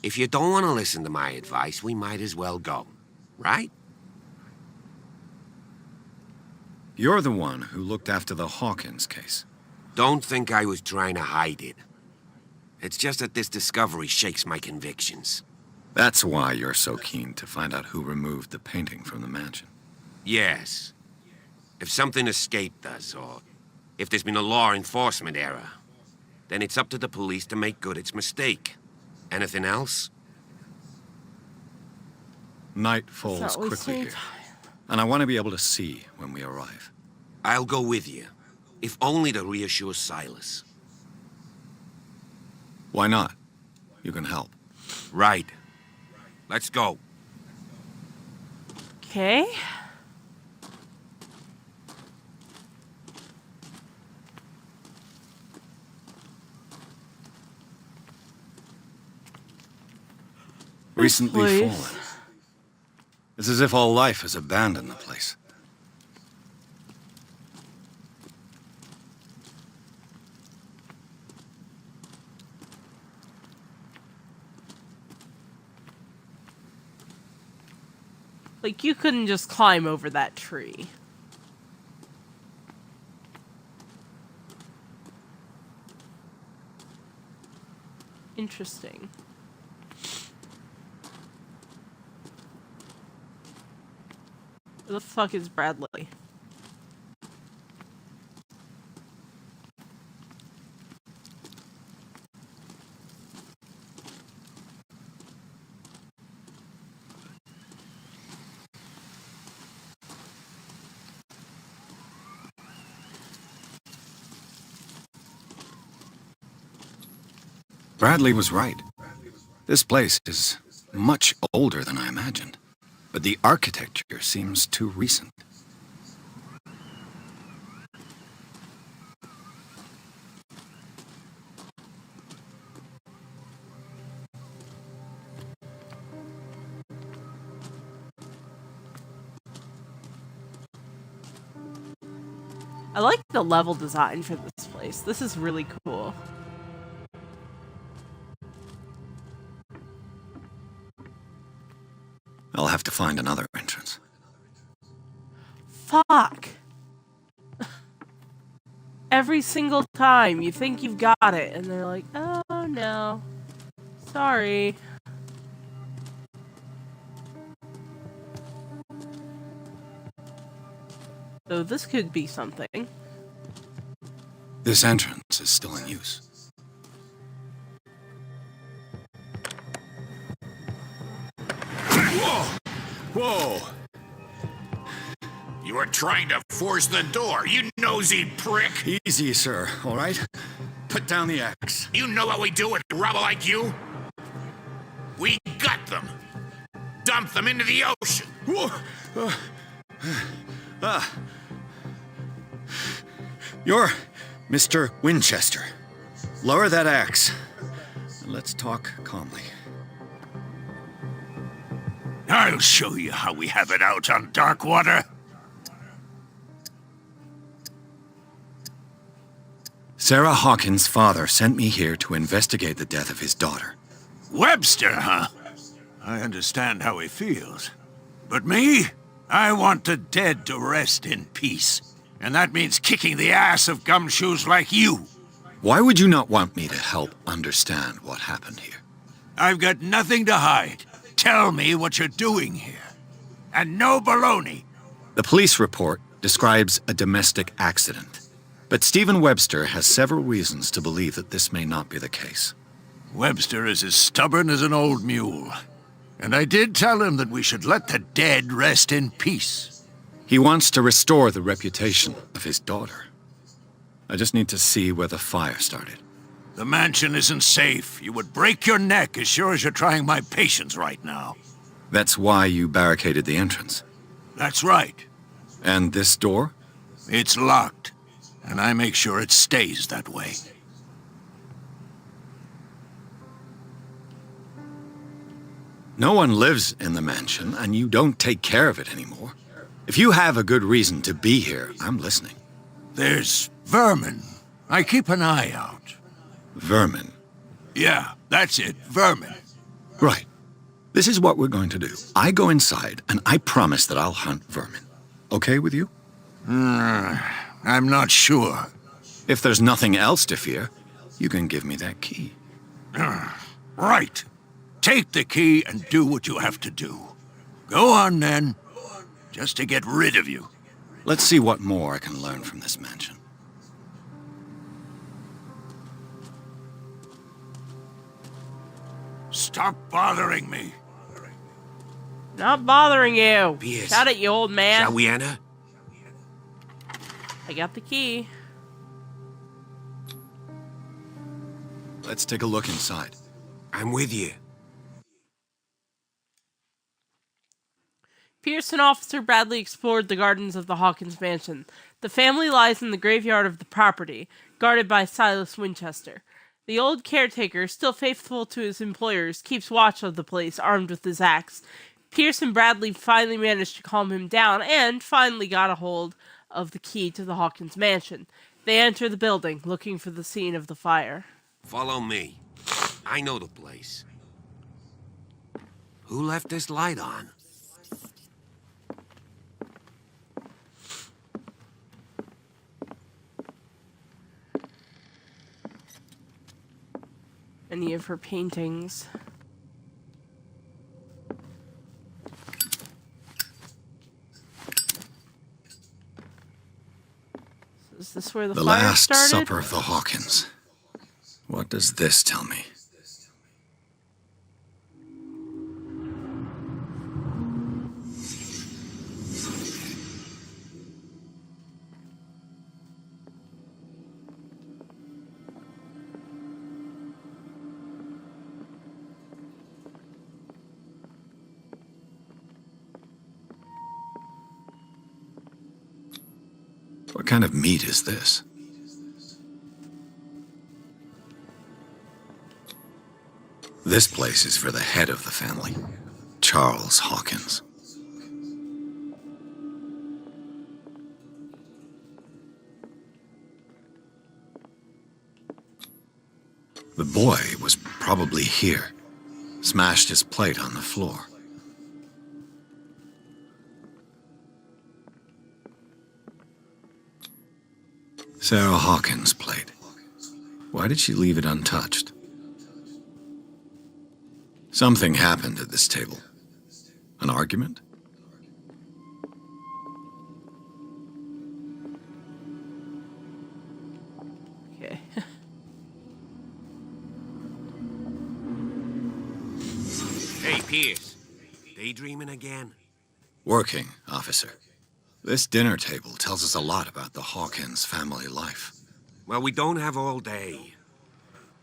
if you don't want to listen to my advice, we might as well go. Right? You're the one who looked after the Hawkins case. Don't think I was trying to hide it. It's just that this discovery shakes my convictions. That's why you're so keen to find out who removed the painting from the mansion. Yes. If something escaped us, or if there's been a law enforcement error, then it's up to the police to make good its mistake. Anything else? Night falls quickly here, and I want to be able to see when we arrive. I'll go with you, if only to reassure Silas. Why not? You can help. Right. Let's go. Okay. Recently fallen. It's as if all life has abandoned the place. Like, you couldn't just climb over that tree. Interesting. Where the fuck is Bradley? Bradley was right. This place is much older than I imagined, but the architecture seems too recent. I like the level design for this place. This is really cool. I'll have to find another entrance. Fuck. Every single time you think you've got it, and they're like, oh no. Sorry. So this could be something. This entrance is still in use. Whoa! Whoa! You were trying to force the door, you nosy prick! Easy, sir, all right? Put down the axe. You know what we do with rubble like you? We gut them! Dump them into the ocean! Whoa! You're Mr. Winchester. Lower that axe. And let's talk calmly. I'll show you how we have it out on Darkwater. Sarah Hawkins' father sent me here to investigate the death of his daughter. Webster, huh? I understand how he feels. But me? I want the dead to rest in peace. And that means kicking the ass of gumshoes like you. Why would you not want me to help understand what happened here? I've got nothing to hide. Tell me what you're doing here. And no baloney. The police report describes a domestic accident. But Stephen Webster has several reasons to believe that this may not be the case. Webster is as stubborn as an old mule. And I did tell him that we should let the dead rest in peace. He wants to restore the reputation of his daughter. I just need to see where the fire started. The mansion isn't safe. You would break your neck as sure as you're trying my patience right now. That's why you barricaded the entrance. That's right. And this door? It's locked, and I make sure it stays that way. No one lives in the mansion, and you don't take care of it anymore. If you have a good reason to be here, I'm listening. There's vermin. I keep an eye out. Vermin? Yeah, that's it, vermin. Right. This is what we're going to do. I go inside, and I promise that I'll hunt vermin. Okay with you? I'm not sure. If there's nothing else to fear, you can give me that key. Right. Take the key and do what you have to do. Go on, then. Just to get rid of you. Let's see what more I can learn from this mansion. Stop bothering me. Not bothering you. Pierce, Shout at you, old man. shall we enter? I got the key. Let's take a look inside. I'm with you. Pierce and Officer Bradley explored the gardens of the Hawkins mansion. The family lies in the graveyard of the property, guarded by Silas Winchester. The old caretaker, still faithful to his employers, keeps watch of the place, armed with his axe. Pierce and Bradley finally managed to calm him down and finally got a hold of the key to the Hawkins mansion. They enter the building, looking for the scene of the fire. Follow me. I know the place. Who left this light on? Any of her paintings. Is this where the The fire Last started? Supper of the Hawkins. What does this tell me? What kind of meat is this? This place is for the head of the family, Charles Hawkins. The boy was probably here, smashed his plate on the floor. Sarah Hawkins' plate. Why did she leave it untouched? Something happened at this table. An argument? Okay. Hey, Pierce. Daydreaming again? Working, officer. This dinner table tells us a lot about the Hawkins family life. Well, we don't have all day.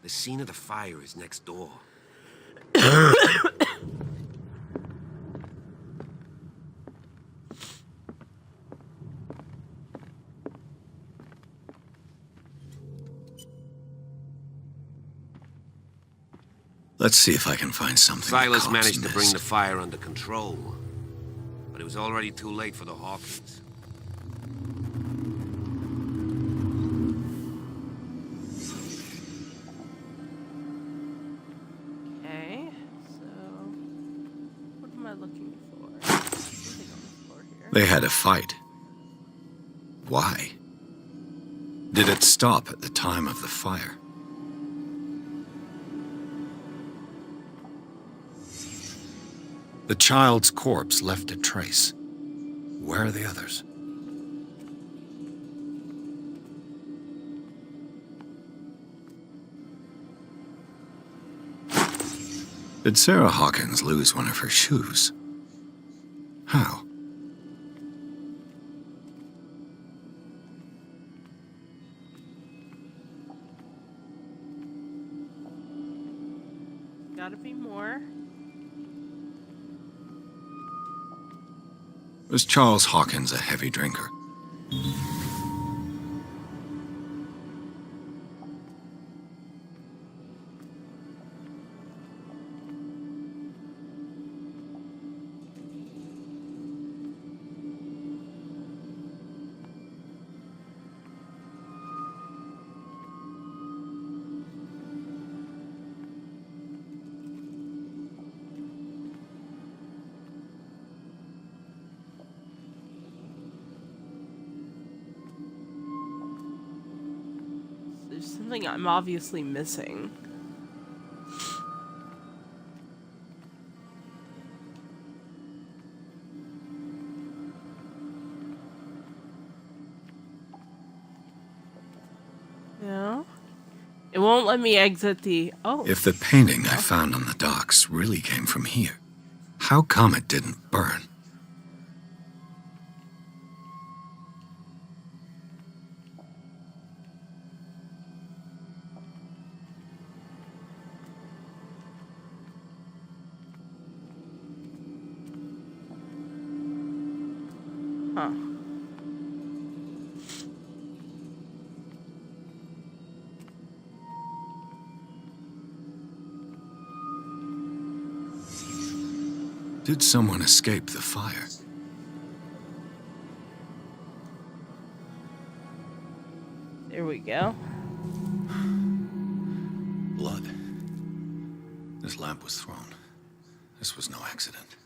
The scene of the fire is next door. Let's see if I can find something. Silas the cops managed to bring missed. the fire under control, but it was already too late for the Hawkins. Okay, so what am I looking for? Something on the floor here. They had a fight. Why? Did it stop at the time of the fire? The child's corpse left a trace. Where are the others? Did Sarah Hawkins lose one of her shoes? How? Gotta be more. Was Charles Hawkins a heavy drinker? There's something I'm obviously missing. No? It won't let me exit the... Oh. If the painting I found on the docks really came from here, how come it didn't burn? Huh. Did someone escape the fire? There we go. Blood. This lamp was thrown. This was no accident.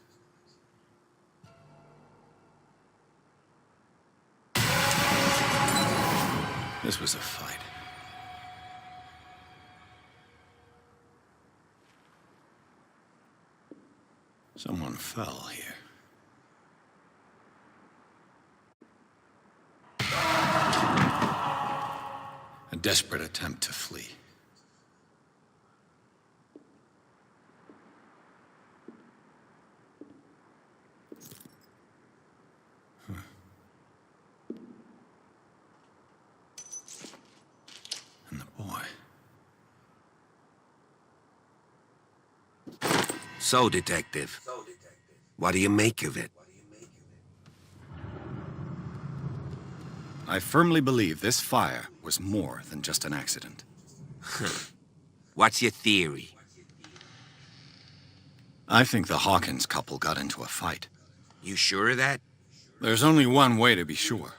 This was a fight. Someone fell here. A desperate attempt to flee. And the boy. So, Detective, what do you make of it? I firmly believe this fire was more than just an accident. What's your theory? I think the Hawkins couple got into a fight. You sure of that? There's only one way to be sure.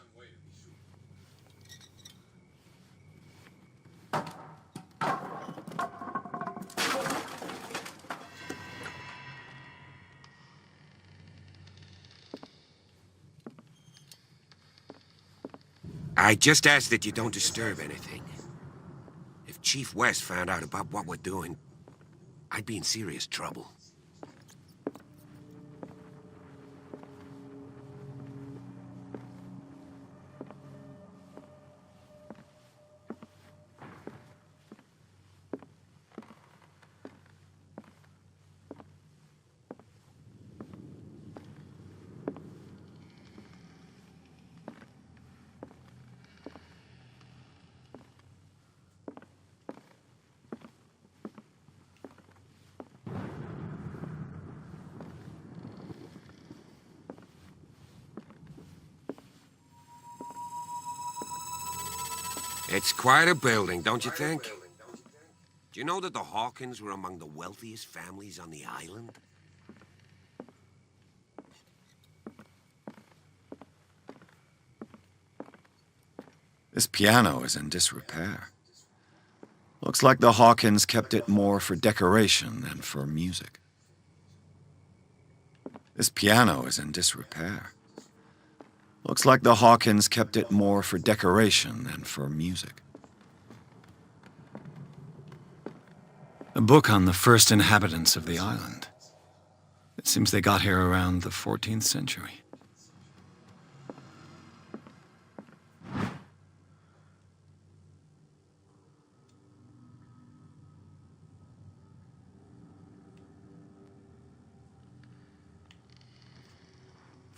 I just ask that you don't disturb anything. If Chief West found out about what we're doing, I'd be in serious trouble. It's quite a building, don't you think? Do you know that the Hawkins were among the wealthiest families on the island? This piano is in disrepair. Looks like the Hawkins kept it more for decoration than for music. This piano is in disrepair. Looks like the Hawkins kept it more for decoration than for music. A book on the first inhabitants of the island. It seems they got here around the 14th century.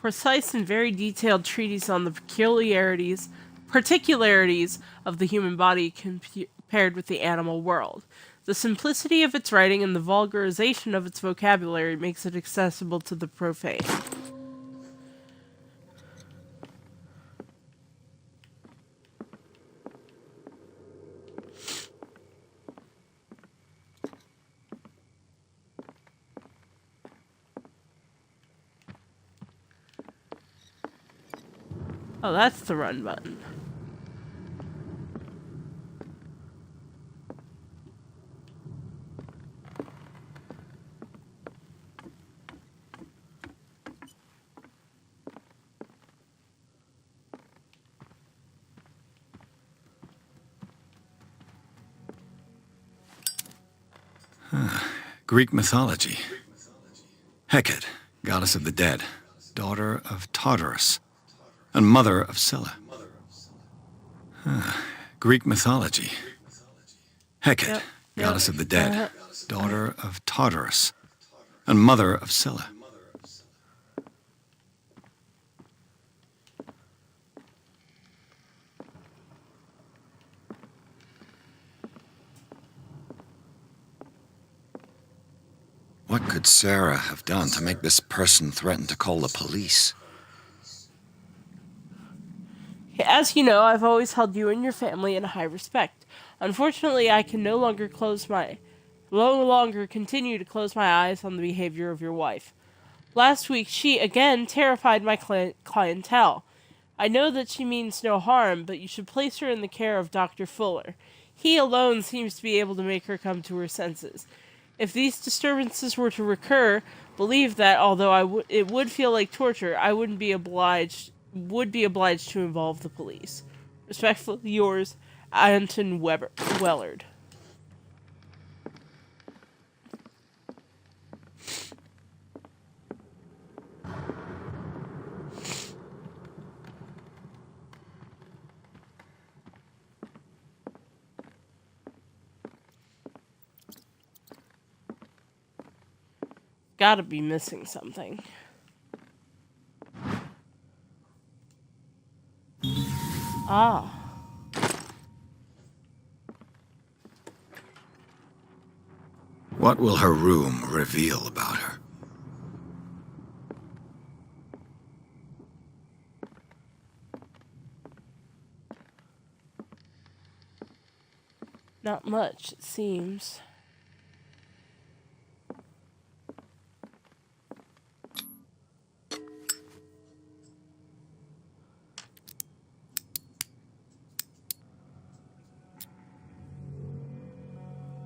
precise and very detailed treatise on the particularities of the human body compared with the animal world. The simplicity of its writing and the vulgarization of its vocabulary makes it accessible to the profane. Oh, that's the run button. Greek mythology. Hecate, goddess of the dead, daughter of Tartarus, and mother of Scylla. Greek mythology. Hecate, goddess of the dead, daughter of Tartarus, and mother of Scylla. What could Sarah have done to make this person threaten to call the police? As you know, I've always held you and your family in high respect. Unfortunately, I can no longer continue to close my eyes on the behavior of your wife. Last week, she again terrified my clientele. I know that she means no harm, but you should place her in the care of Dr. Fuller. He alone seems to be able to make her come to her senses. If these disturbances were to recur, believe that, although it would feel like torture, I would be obliged to involve the police. Respectfully yours, Anton Wellard. Gotta be missing something. Ah. What will her room reveal about her? Not much, it seems.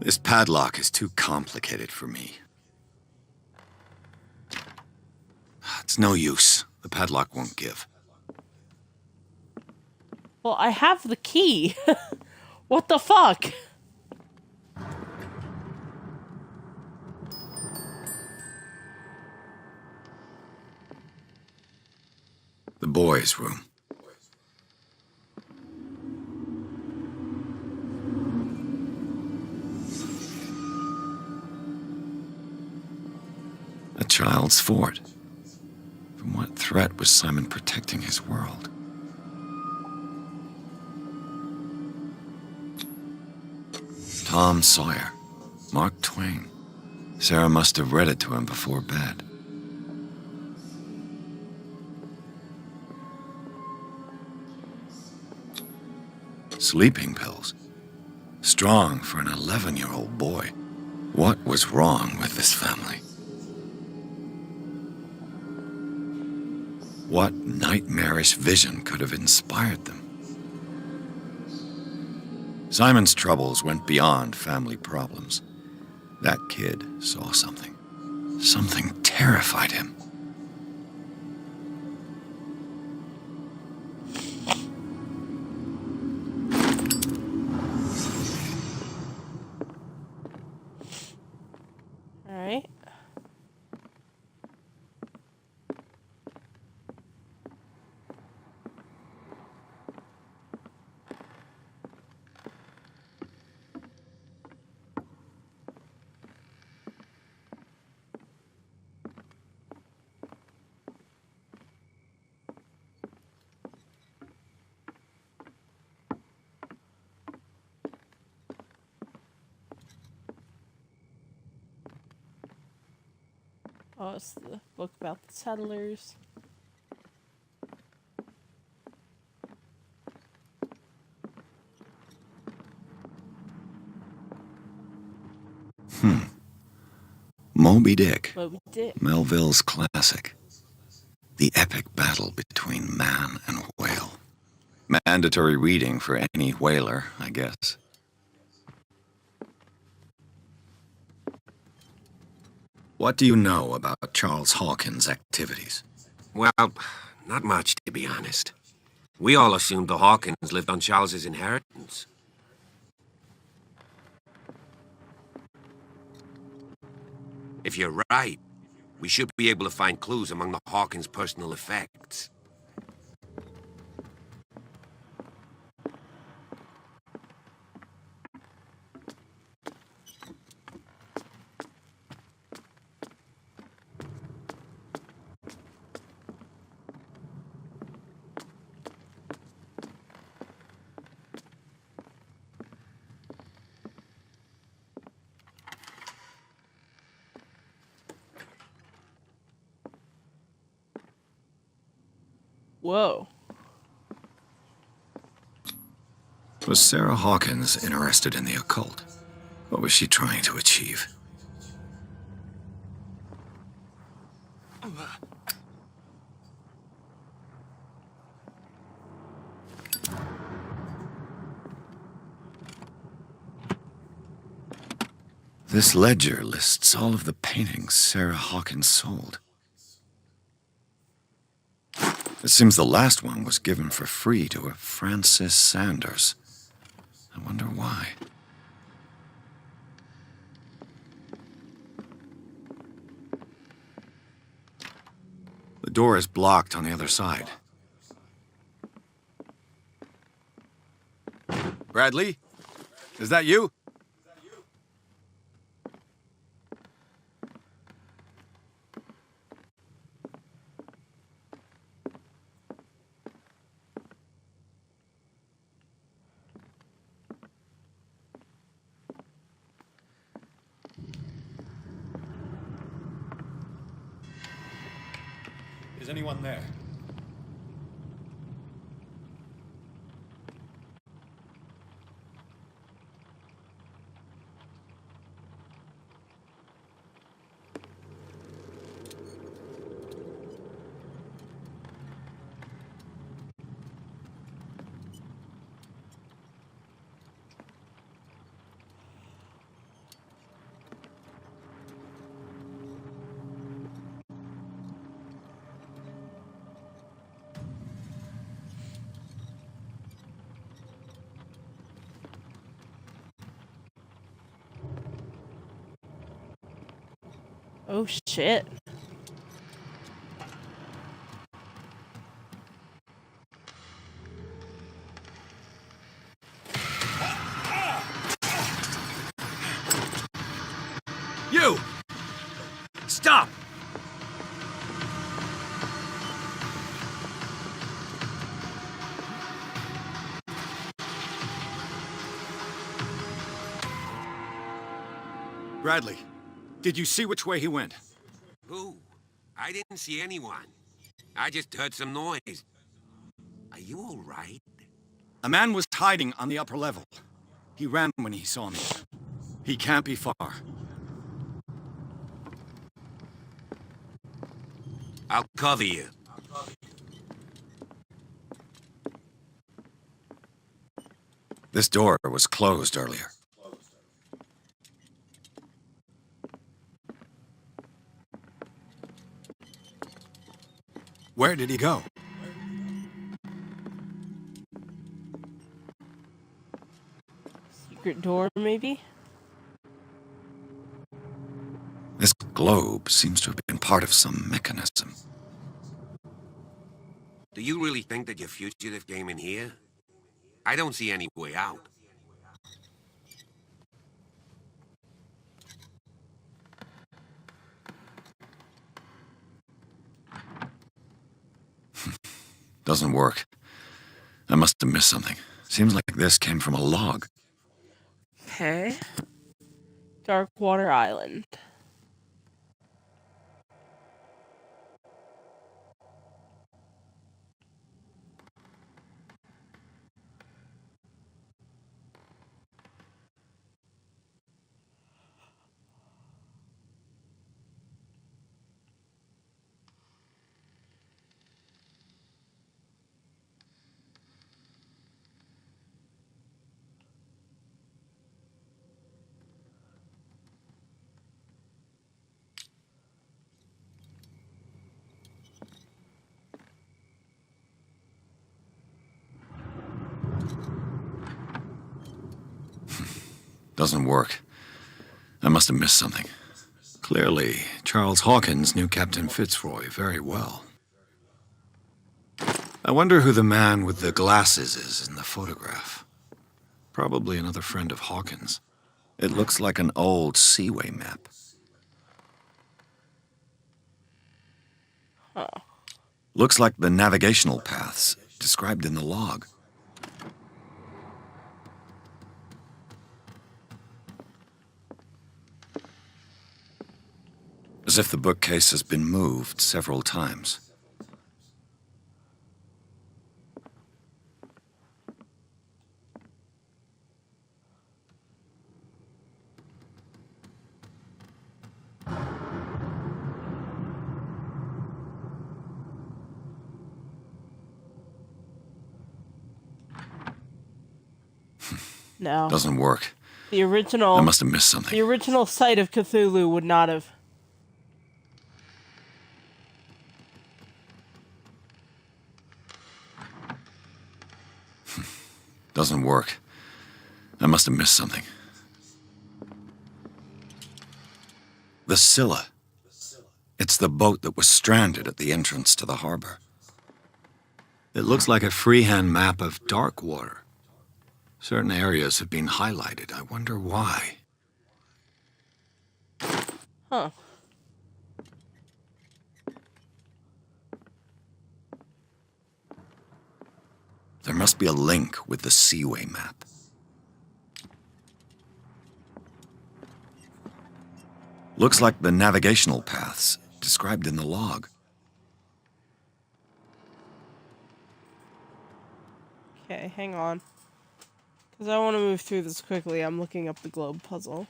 This padlock is too complicated for me. It's no use. The padlock won't give. Well, I have the key. What the fuck? The boys' room. A child's fort. From what threat was Simon protecting his world? Tom Sawyer. Mark Twain. Sarah must have read it to him before bed. Sleeping pills. Strong for an 11-year-old boy. What was wrong with this family? What nightmarish vision could have inspired them? Simon's troubles went beyond family problems. That kid saw something. Something terrified him. All right. Oh, it's the book about the settlers. Moby Dick. Moby Dick. Melville's classic. The epic battle between man and whale. Mandatory reading for any whaler, I guess. What do you know about Charles Hawkins' activities? Well, not much, to be honest. We all assumed the Hawkins lived on Charles's inheritance. If you're right, we should be able to find clues among the Hawkins' personal effects. Whoa. Was Sarah Hawkins interested in the occult? What was she trying to achieve? This ledger lists all of the paintings Sarah Hawkins sold. It seems the last one was given for free to a Francis Sanders. I wonder why. The door is blocked on the other side. Bradley? Is that you? Is anyone there? Oh shit. You! Stop! Bradley, did you see which way he went? Who? I didn't see anyone. I just heard some noise. Are you all right? A man was hiding on the upper level. He ran when he saw me. He can't be far. I'll cover you. This door was closed earlier. Where did he go? Secret door, maybe? This globe seems to have been part of some mechanism. Do you really think that your fugitive came in here? I don't see any way out. Doesn't work. I must have missed something. Seems like this came from a log. Okay. Darkwater Island. Doesn't work. I must have missed something. Clearly, Charles Hawkins knew Captain Fitzroy very well. I wonder who the man with the glasses is in the photograph. Probably another friend of Hawkins. It looks like an old Seaway map. Huh. Looks like the navigational paths described in the log. As if the bookcase has been moved several times. No. Doesn't work. The original... I must have missed something. The original site of Cthulhu would not have... Doesn't work. I must have missed something. The Scylla. It's the boat that was stranded at the entrance to the harbor. It looks like a freehand map of dark water. Certain areas have been highlighted. I wonder why. Huh. There must be a link with the Seaway map. Looks like the navigational paths described in the log. Okay, hang on. Because I want to move through this quickly. I'm looking up the globe puzzle.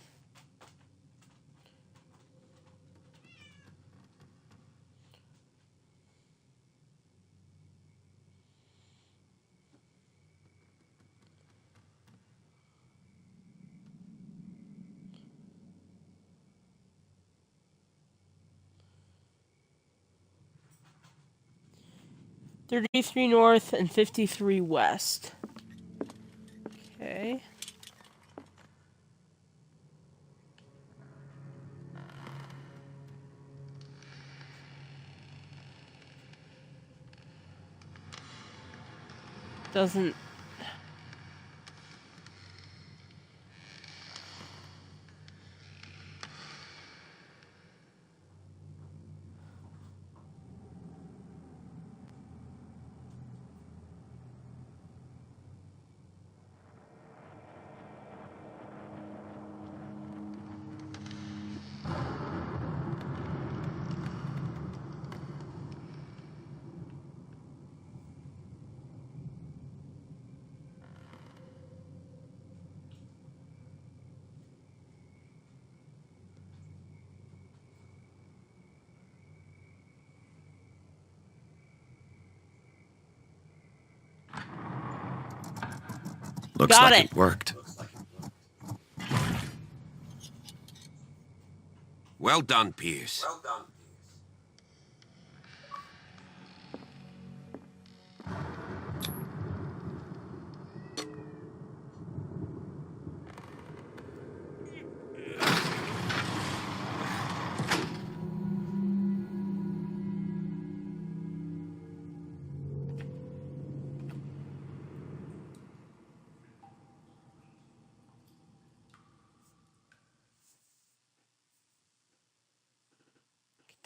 $33 north and 53 west. Okay. Doesn't... Looks Got like it. it worked. Well done, Pierce. Well done.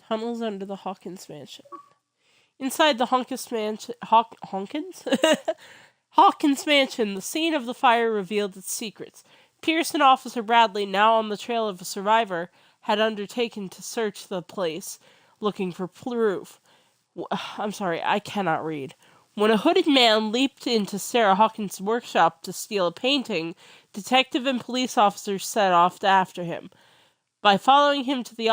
Tunnels under the Hawkins mansion. Inside the Hawkins mansion... Hawkins? Hawkins mansion, the scene of the fire revealed its secrets. Pierce and Officer Bradley, now on the trail of a survivor, had undertaken to search the place, looking for proof. I'm sorry, I cannot read. When a hooded man leaped into Sarah Hawkins' workshop to steal a painting, detective and police officers set off after him. By following him to the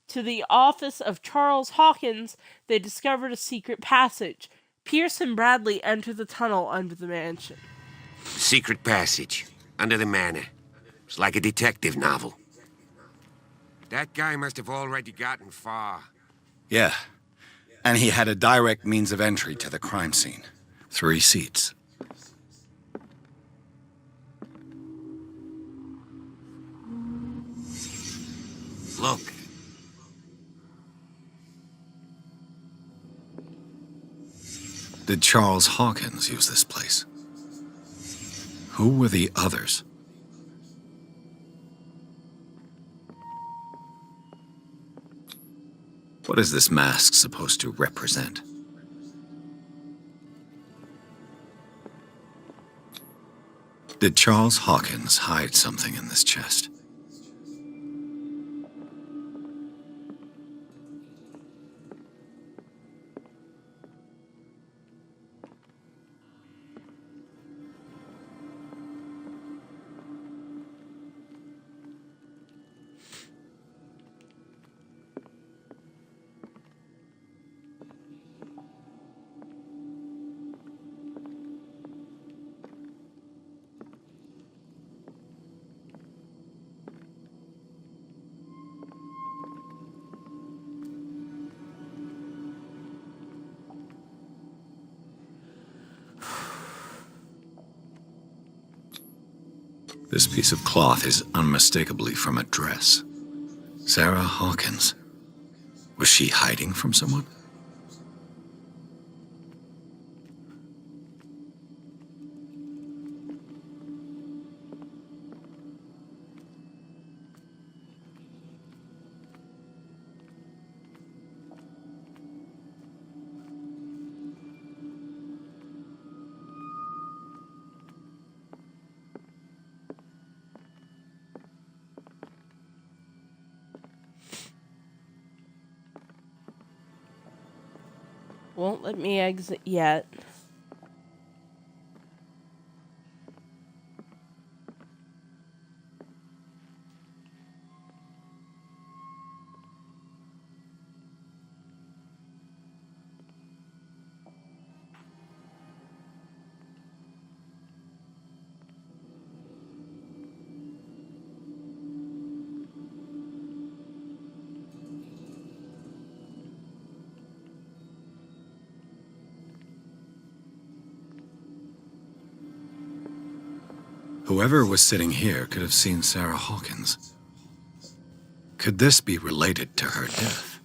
to the office of Charles Hawkins, they discovered a secret passage. Pierce and Bradley enter the tunnel under the mansion. Secret passage, under the manor. It's like a detective novel. That guy must have already gotten far. Yeah. And he had a direct means of entry to the crime scene. 3 seats. Look. Did Charles Hawkins use this place? Who were the others? What is this mask supposed to represent? Did Charles Hawkins hide something in this chest? This piece of cloth is unmistakably from a dress. Sarah Hawkins. Was she hiding from someone? Won't let me exit yet. Whoever was sitting here could have seen Sarah Hawkins. Could this be related to her death?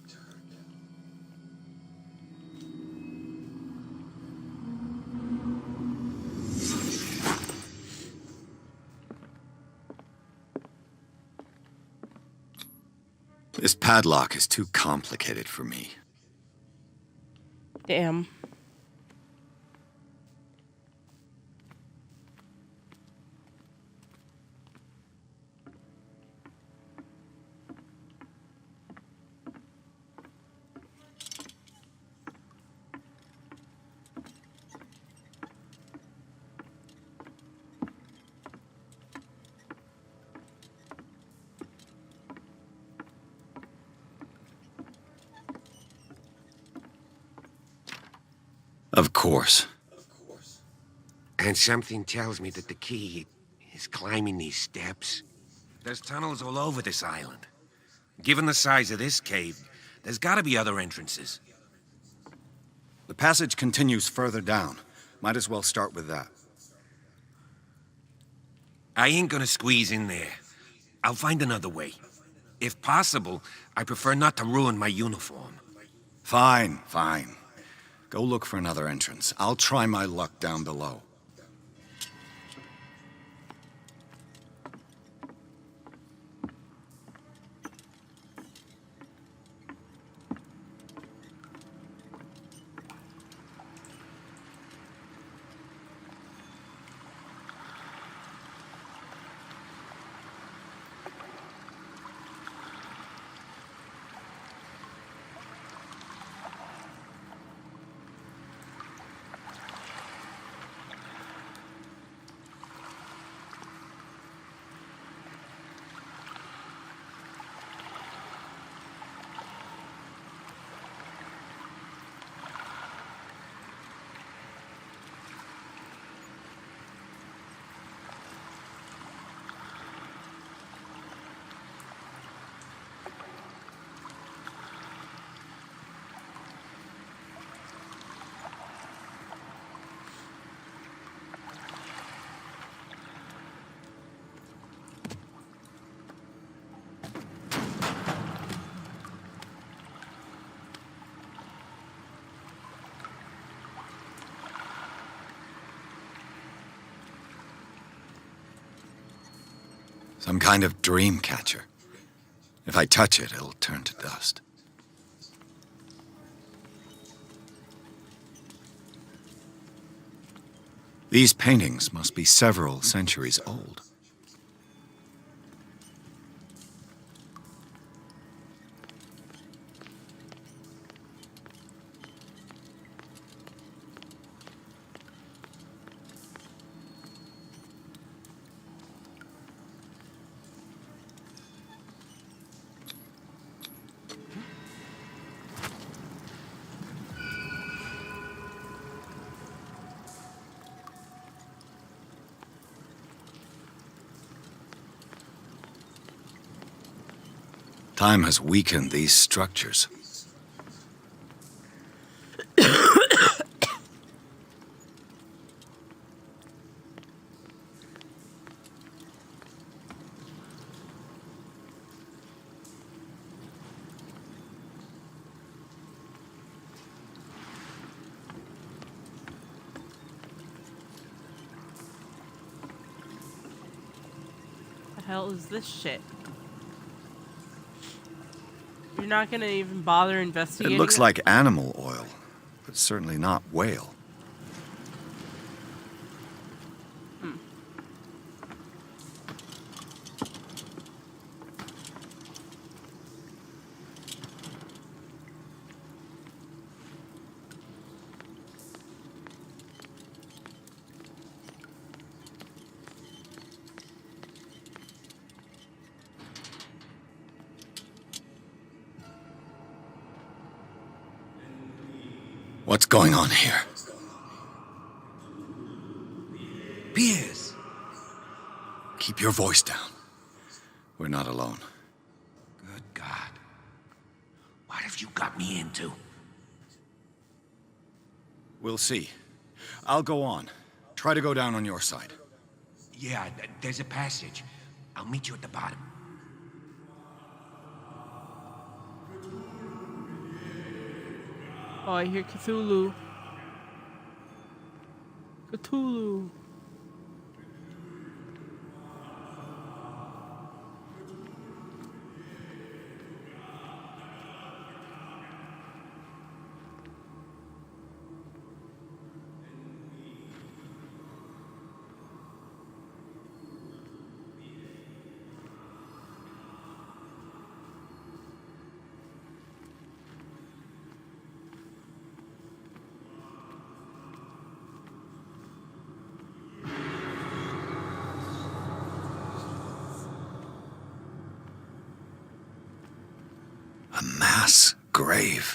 This padlock is too complicated for me. Damn. Of course. And something tells me that the key is climbing these steps. There's tunnels all over this island. Given the size of this cave, there's gotta be other entrances. The passage continues further down. Might as well start with that. I ain't gonna squeeze in there. I'll find another way. If possible, I prefer not to ruin my uniform. Fine, fine. Go look for another entrance. I'll try my luck down below. Some kind of dream catcher. If I touch it, it'll turn to dust. These paintings must be several centuries old. Time has weakened these structures. The hell is this shit? You're not gonna even bother investigating It looks like animal oil, but certainly not whale. What's going on here? Piers! Keep your voice down. We're not alone. Good God. What have you got me into? We'll see. I'll go on. Try to go down on your side. Yeah, there's a passage. I'll meet you at the bottom. Oh, I hear Cthulhu. Cthulhu. A mass grave.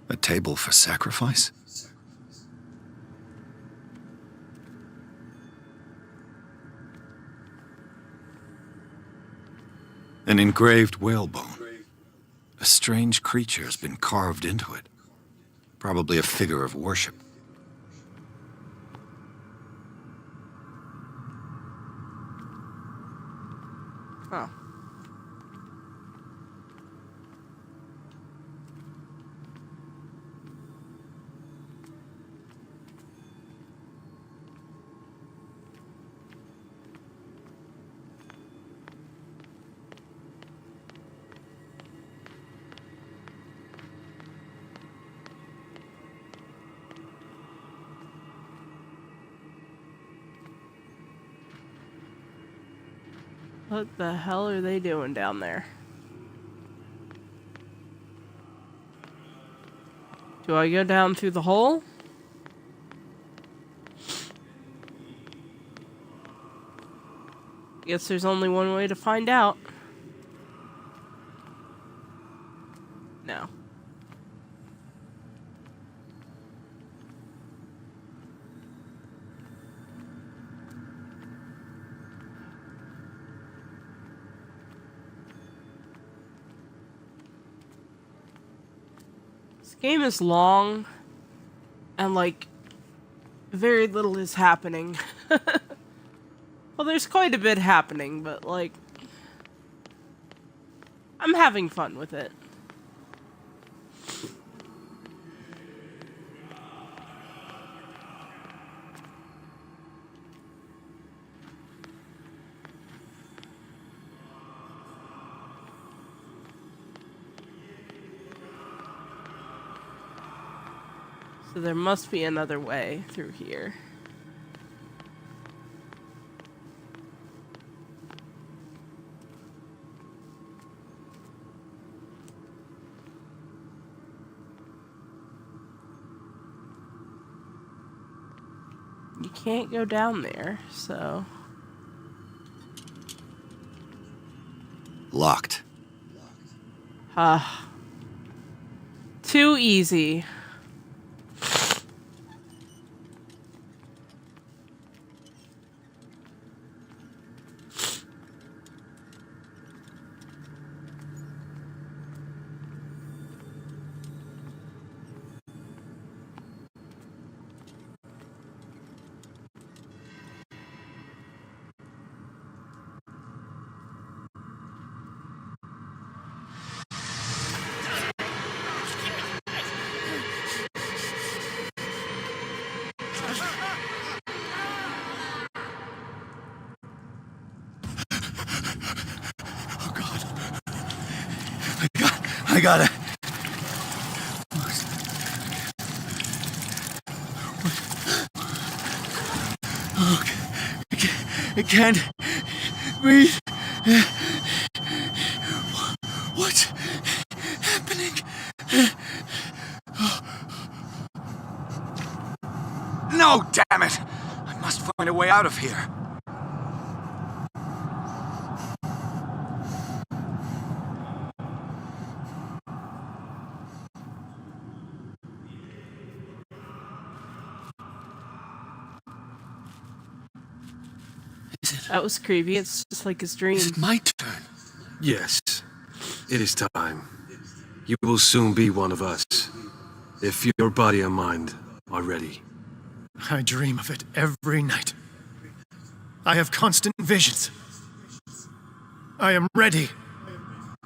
A table for sacrifice? An engraved whalebone. A strange creature has been carved into it. Probably a figure of worship. Oh. What the hell are they doing down there? Do I go down through the hole? Guess there's only one way to find out. No. This game is long, and like, very little is happening. Well, there's quite a bit happening, but like, I'm having fun with it. So there must be another way through here. You can't go down there, so... Locked. Too easy. I gotta... Oh, I can't breathe. What's happening? No, damn it! I must find a way out of here. That was creepy. It's just like his dream. Is it my turn? Yes, it is time. You will soon be one of us, if your body and mind are ready. I dream of it every night. I have constant visions. I am ready.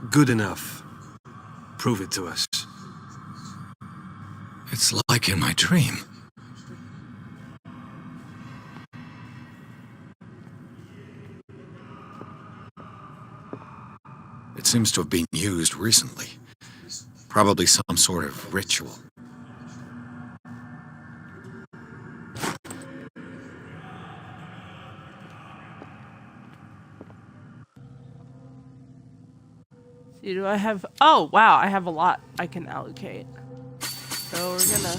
Good enough. Prove it to us. It's like in my dream. It seems to have been used recently. Probably some sort of ritual. See, do I have... Oh, wow, I have a lot I can allocate. So we're gonna...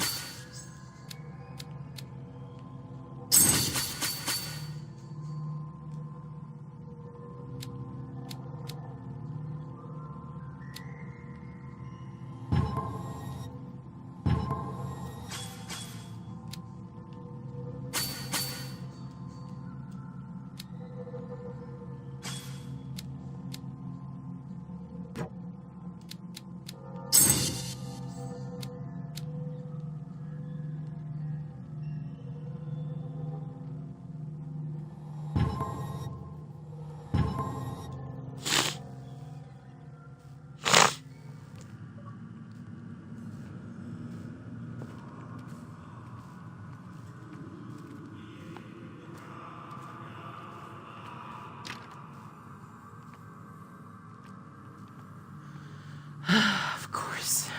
Of course.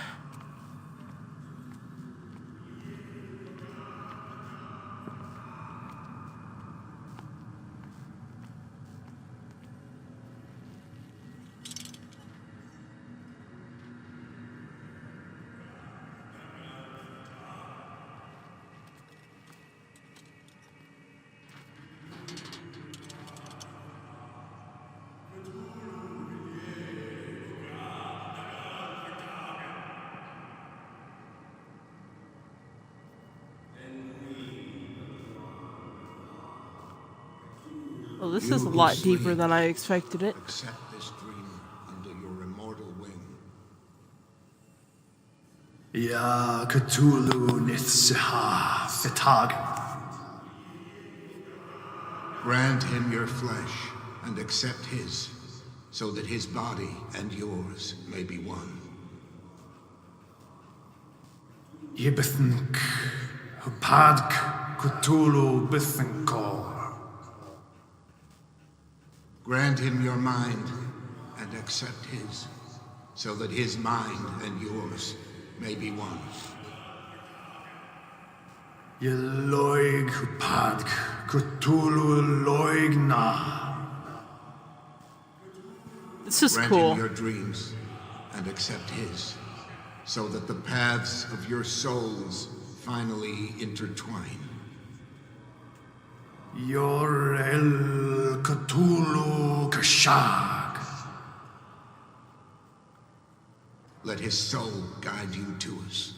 Well, this is a lot deeper than I expected it. Accept this dream under your immortal wing. Ya Cthulhu Nithsiha Fitag. Grant him your flesh and accept his, so that his body and yours may be one. Yibithink Hupadk Cthulhu Bithinkor. Grant him your mind and accept his, so that his mind and yours may be one. Yeloig Padk Cthulhu Loigna. This is Grant cool. him your dreams and accept his, so that the paths of your souls finally intertwine. Yor El Cthulhu Kashag. Let his soul guide you to us,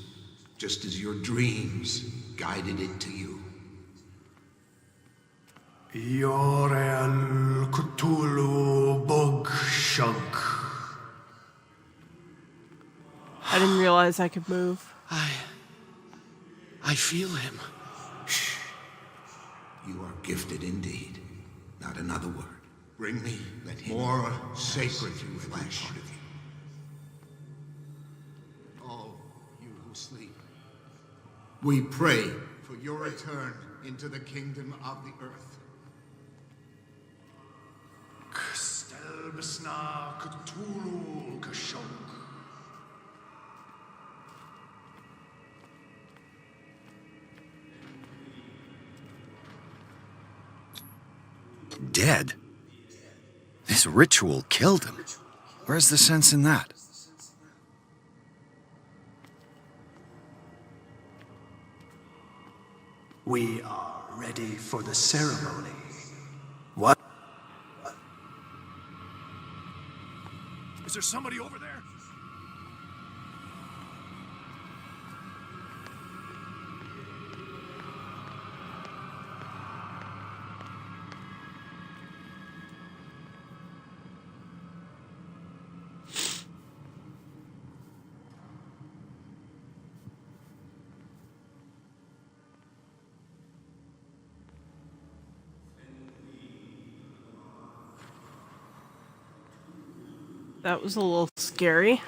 just as your dreams guided it to you. Yor El Cthulhu Bogshug. I didn't realize I could move. I feel him. You are gifted indeed. Not another word. Bring me more sacred flesh. Part of you. All you who sleep, we pray for your return into the kingdom of the earth. Stelbsna Cthulhu Kashog. Dead? This ritual killed him. Where's the sense in that? We are ready for the ceremony. What? Is there somebody over there? That was a little scary.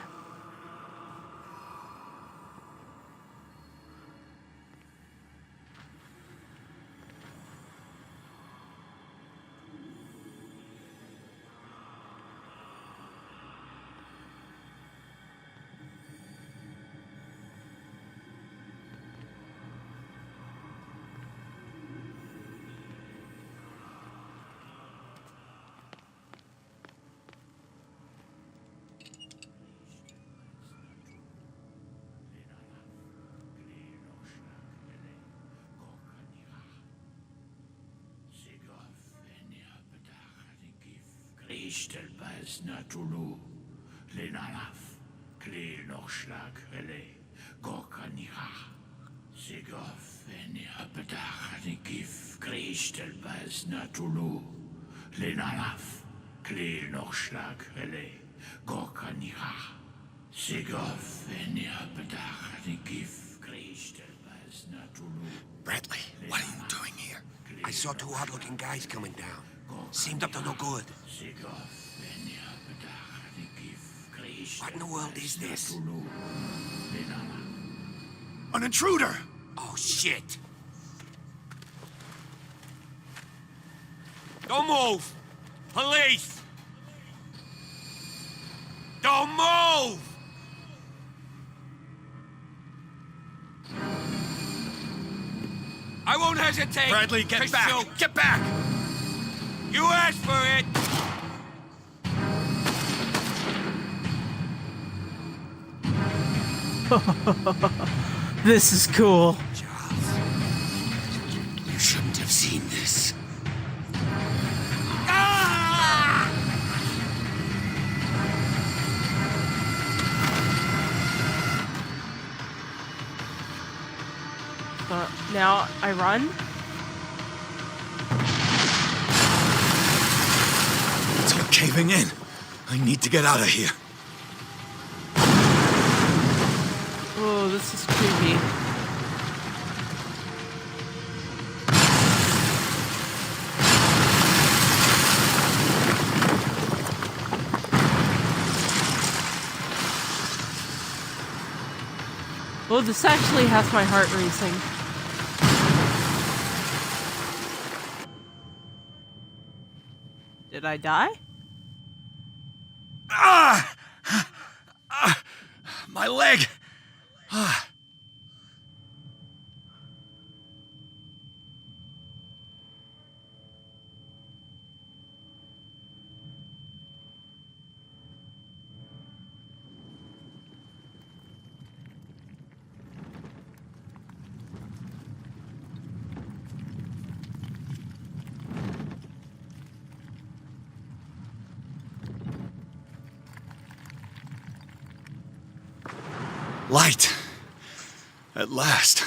Ishtelbaz Natulu, Lenalaf, Kle Nochschlag, Rele, Gorkaniha, Sigof, Enia Bedach, Gif, Krishtelbaz Natulu, Lenalaf, Kle Nochschlag, Rele, Gorkaniha, Sigof, Enia Bedach, Gif, Krishtelbaz Natulu. Bradley, what are you doing here? I saw two odd-looking guys coming down. Seemed up to no good. What in the world is this? An intruder! Oh, shit! Don't move! Police! Don't move! I won't hesitate! Bradley, get to back! shoot. Get back! You asked for it! This is cool. Charles, you shouldn't have seen this. Now I run. It's all caving in. I need to get out of here. Oh, this is creepy. Oh, this actually has my heart racing. Did I die? My leg! Light. At last.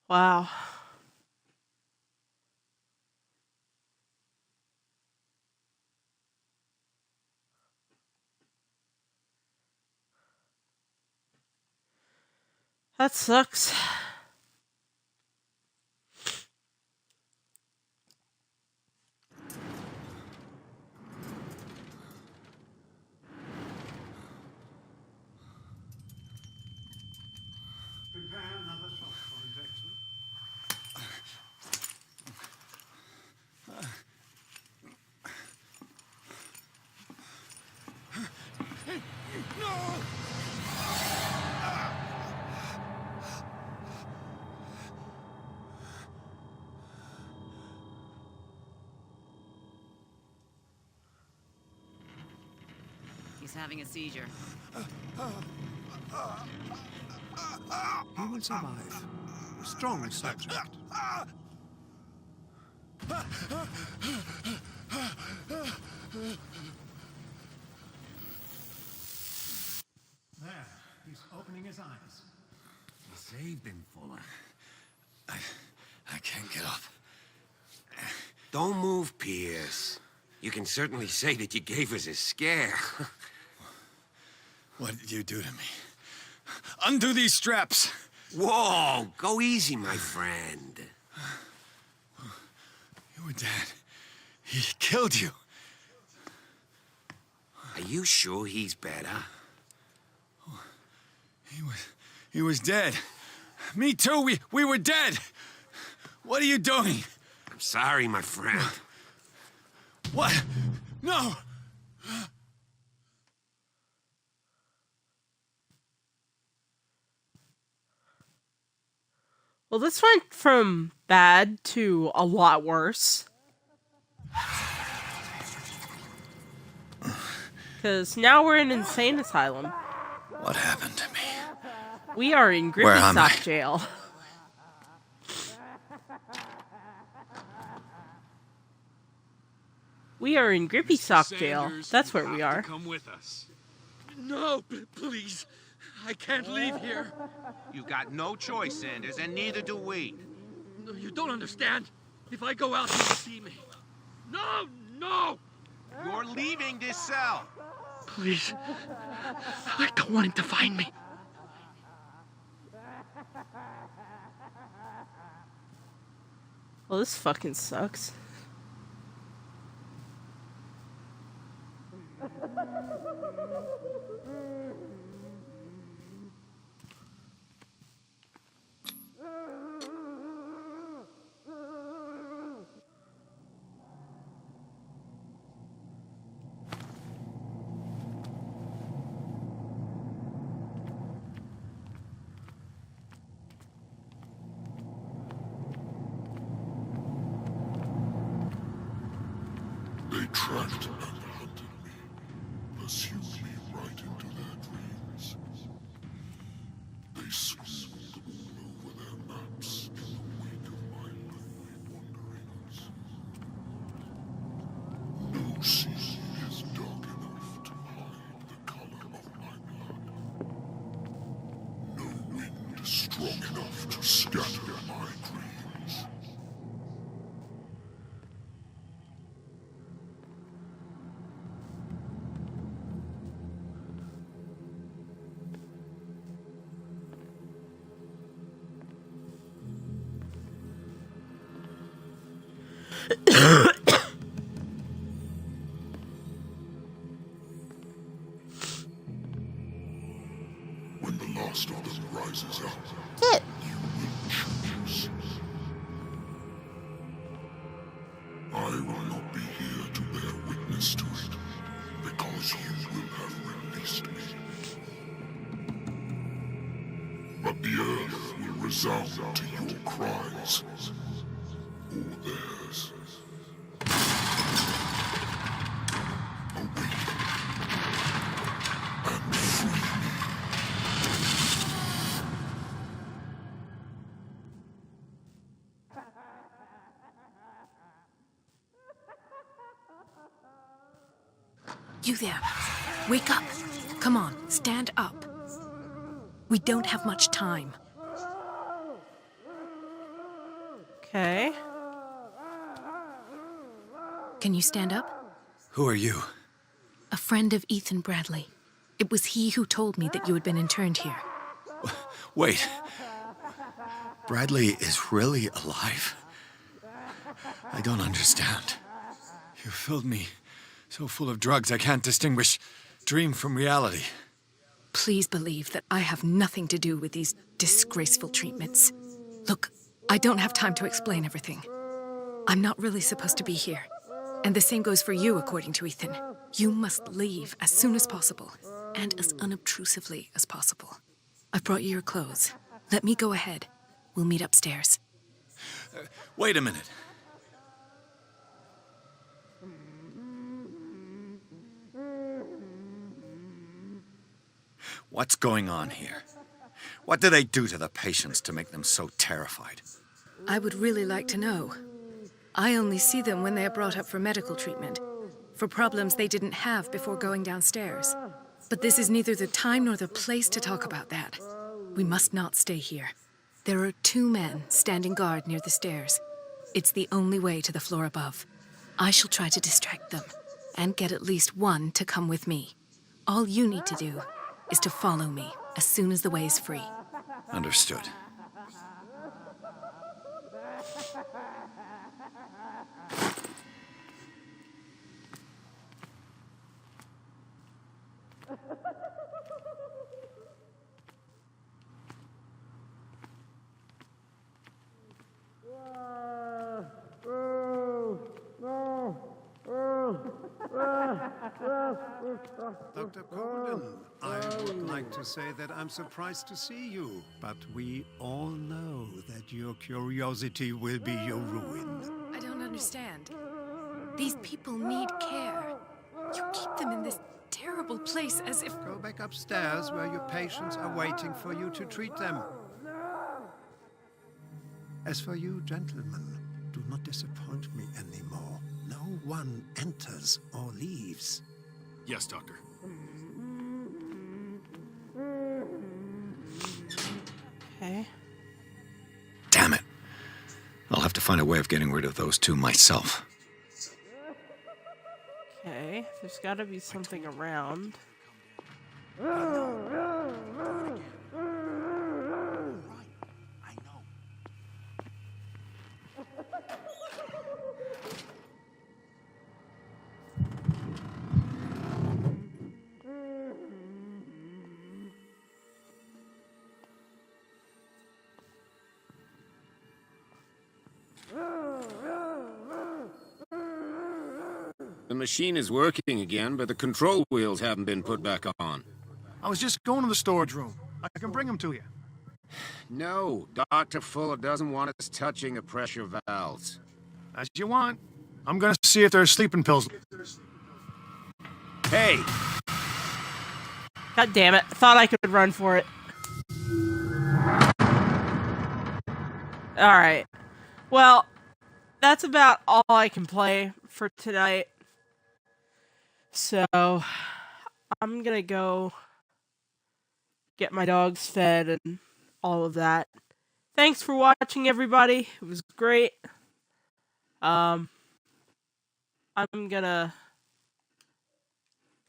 Wow. That sucks. Prepare another shot for injection. He's having a seizure. He will survive. A strong subject. There, he's opening his eyes. Saved him, Fuller. I can't get up. Don't move, Pierce. You can certainly say that you gave us a scare. What did you do to me? Undo these straps! Whoa! Go easy, my friend. You were dead. He killed you. Are you sure he's better? He was dead. Me too. We were dead. What are you doing? I'm sorry, my friend. What? No! Well, this went from bad to a lot worse. Because now we're in an insane asylum. What happened to me? We are in Where am I? Grippy Sock jail. We are in Grippy Sock jail. That's where we are. Come with us. No, please. I can't leave here. You got no choice, Sanders, and neither do we. No, you don't understand. If I go out, you'll see me. No, no! You're leaving this cell. Please. I don't want him to find me. Well, this fucking sucks. They tracked and hunted me, pursued me right into their dreams. They scribbled all over their maps in the wake of my lonely wanderings. No sea is dark enough to hide the color of my blood. No wind strong enough to scatter my dreams. When the last of them rises up, you will choose. I will not be here to bear witness to it, because you will have released me. But the earth will resound to your cries, or theirs. You there. Wake up. Come on, stand up. We don't have much time. Okay. Can you stand up? Who are you? A friend of Ethan Bradley. It was he who told me that you had been interned here. Wait. Bradley is really alive? I don't understand. You filled me so full of drugs I can't distinguish dream from reality. Please believe that I have nothing to do with these disgraceful treatments. Look, I don't have time to explain everything. I'm not really supposed to be here. And the same goes for you, according to Ethan. You must leave as soon as possible, and as unobtrusively as possible. I've brought you your clothes. Let me go ahead. We'll meet upstairs. Wait a minute. What's going on here? What do they do to the patients to make them so terrified? I would really like to know. I only see them when they are brought up for medical treatment, for problems they didn't have before going downstairs. But this is neither the time nor the place to talk about that. We must not stay here. There are 2 men standing guard near the stairs. It's the only way to the floor above. I shall try to distract them, and get at least one to come with me. All you need to do is to follow me as soon as the way is free. Understood. Dr. Colden, I would like to say that I'm surprised to see you, but we all know that your curiosity will be your ruin. I don't understand. These people need care. You keep them in this terrible place as if... Go back upstairs where your patients are waiting for you to treat them. As for you, gentlemen, do not disappoint me anymore. No one enters or leaves. Yes, Doctor. Okay. Damn it. I'll have to find a way of getting rid of those 2 myself. Okay. There's got to be something around. The machine is working again, but the control wheels haven't been put back on. I was just going to the storage room. I can bring them to you. No, Dr. Fuller doesn't want us touching the pressure valves. As you want. I'm gonna see if there's sleeping pills. Hey! God damn it. I thought I could run for it. Alright. Well, that's about all I can play for tonight. So, I'm gonna go get my dogs fed and all of that. Thanks for watching, everybody. It was great. I'm gonna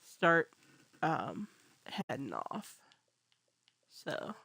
start heading off. So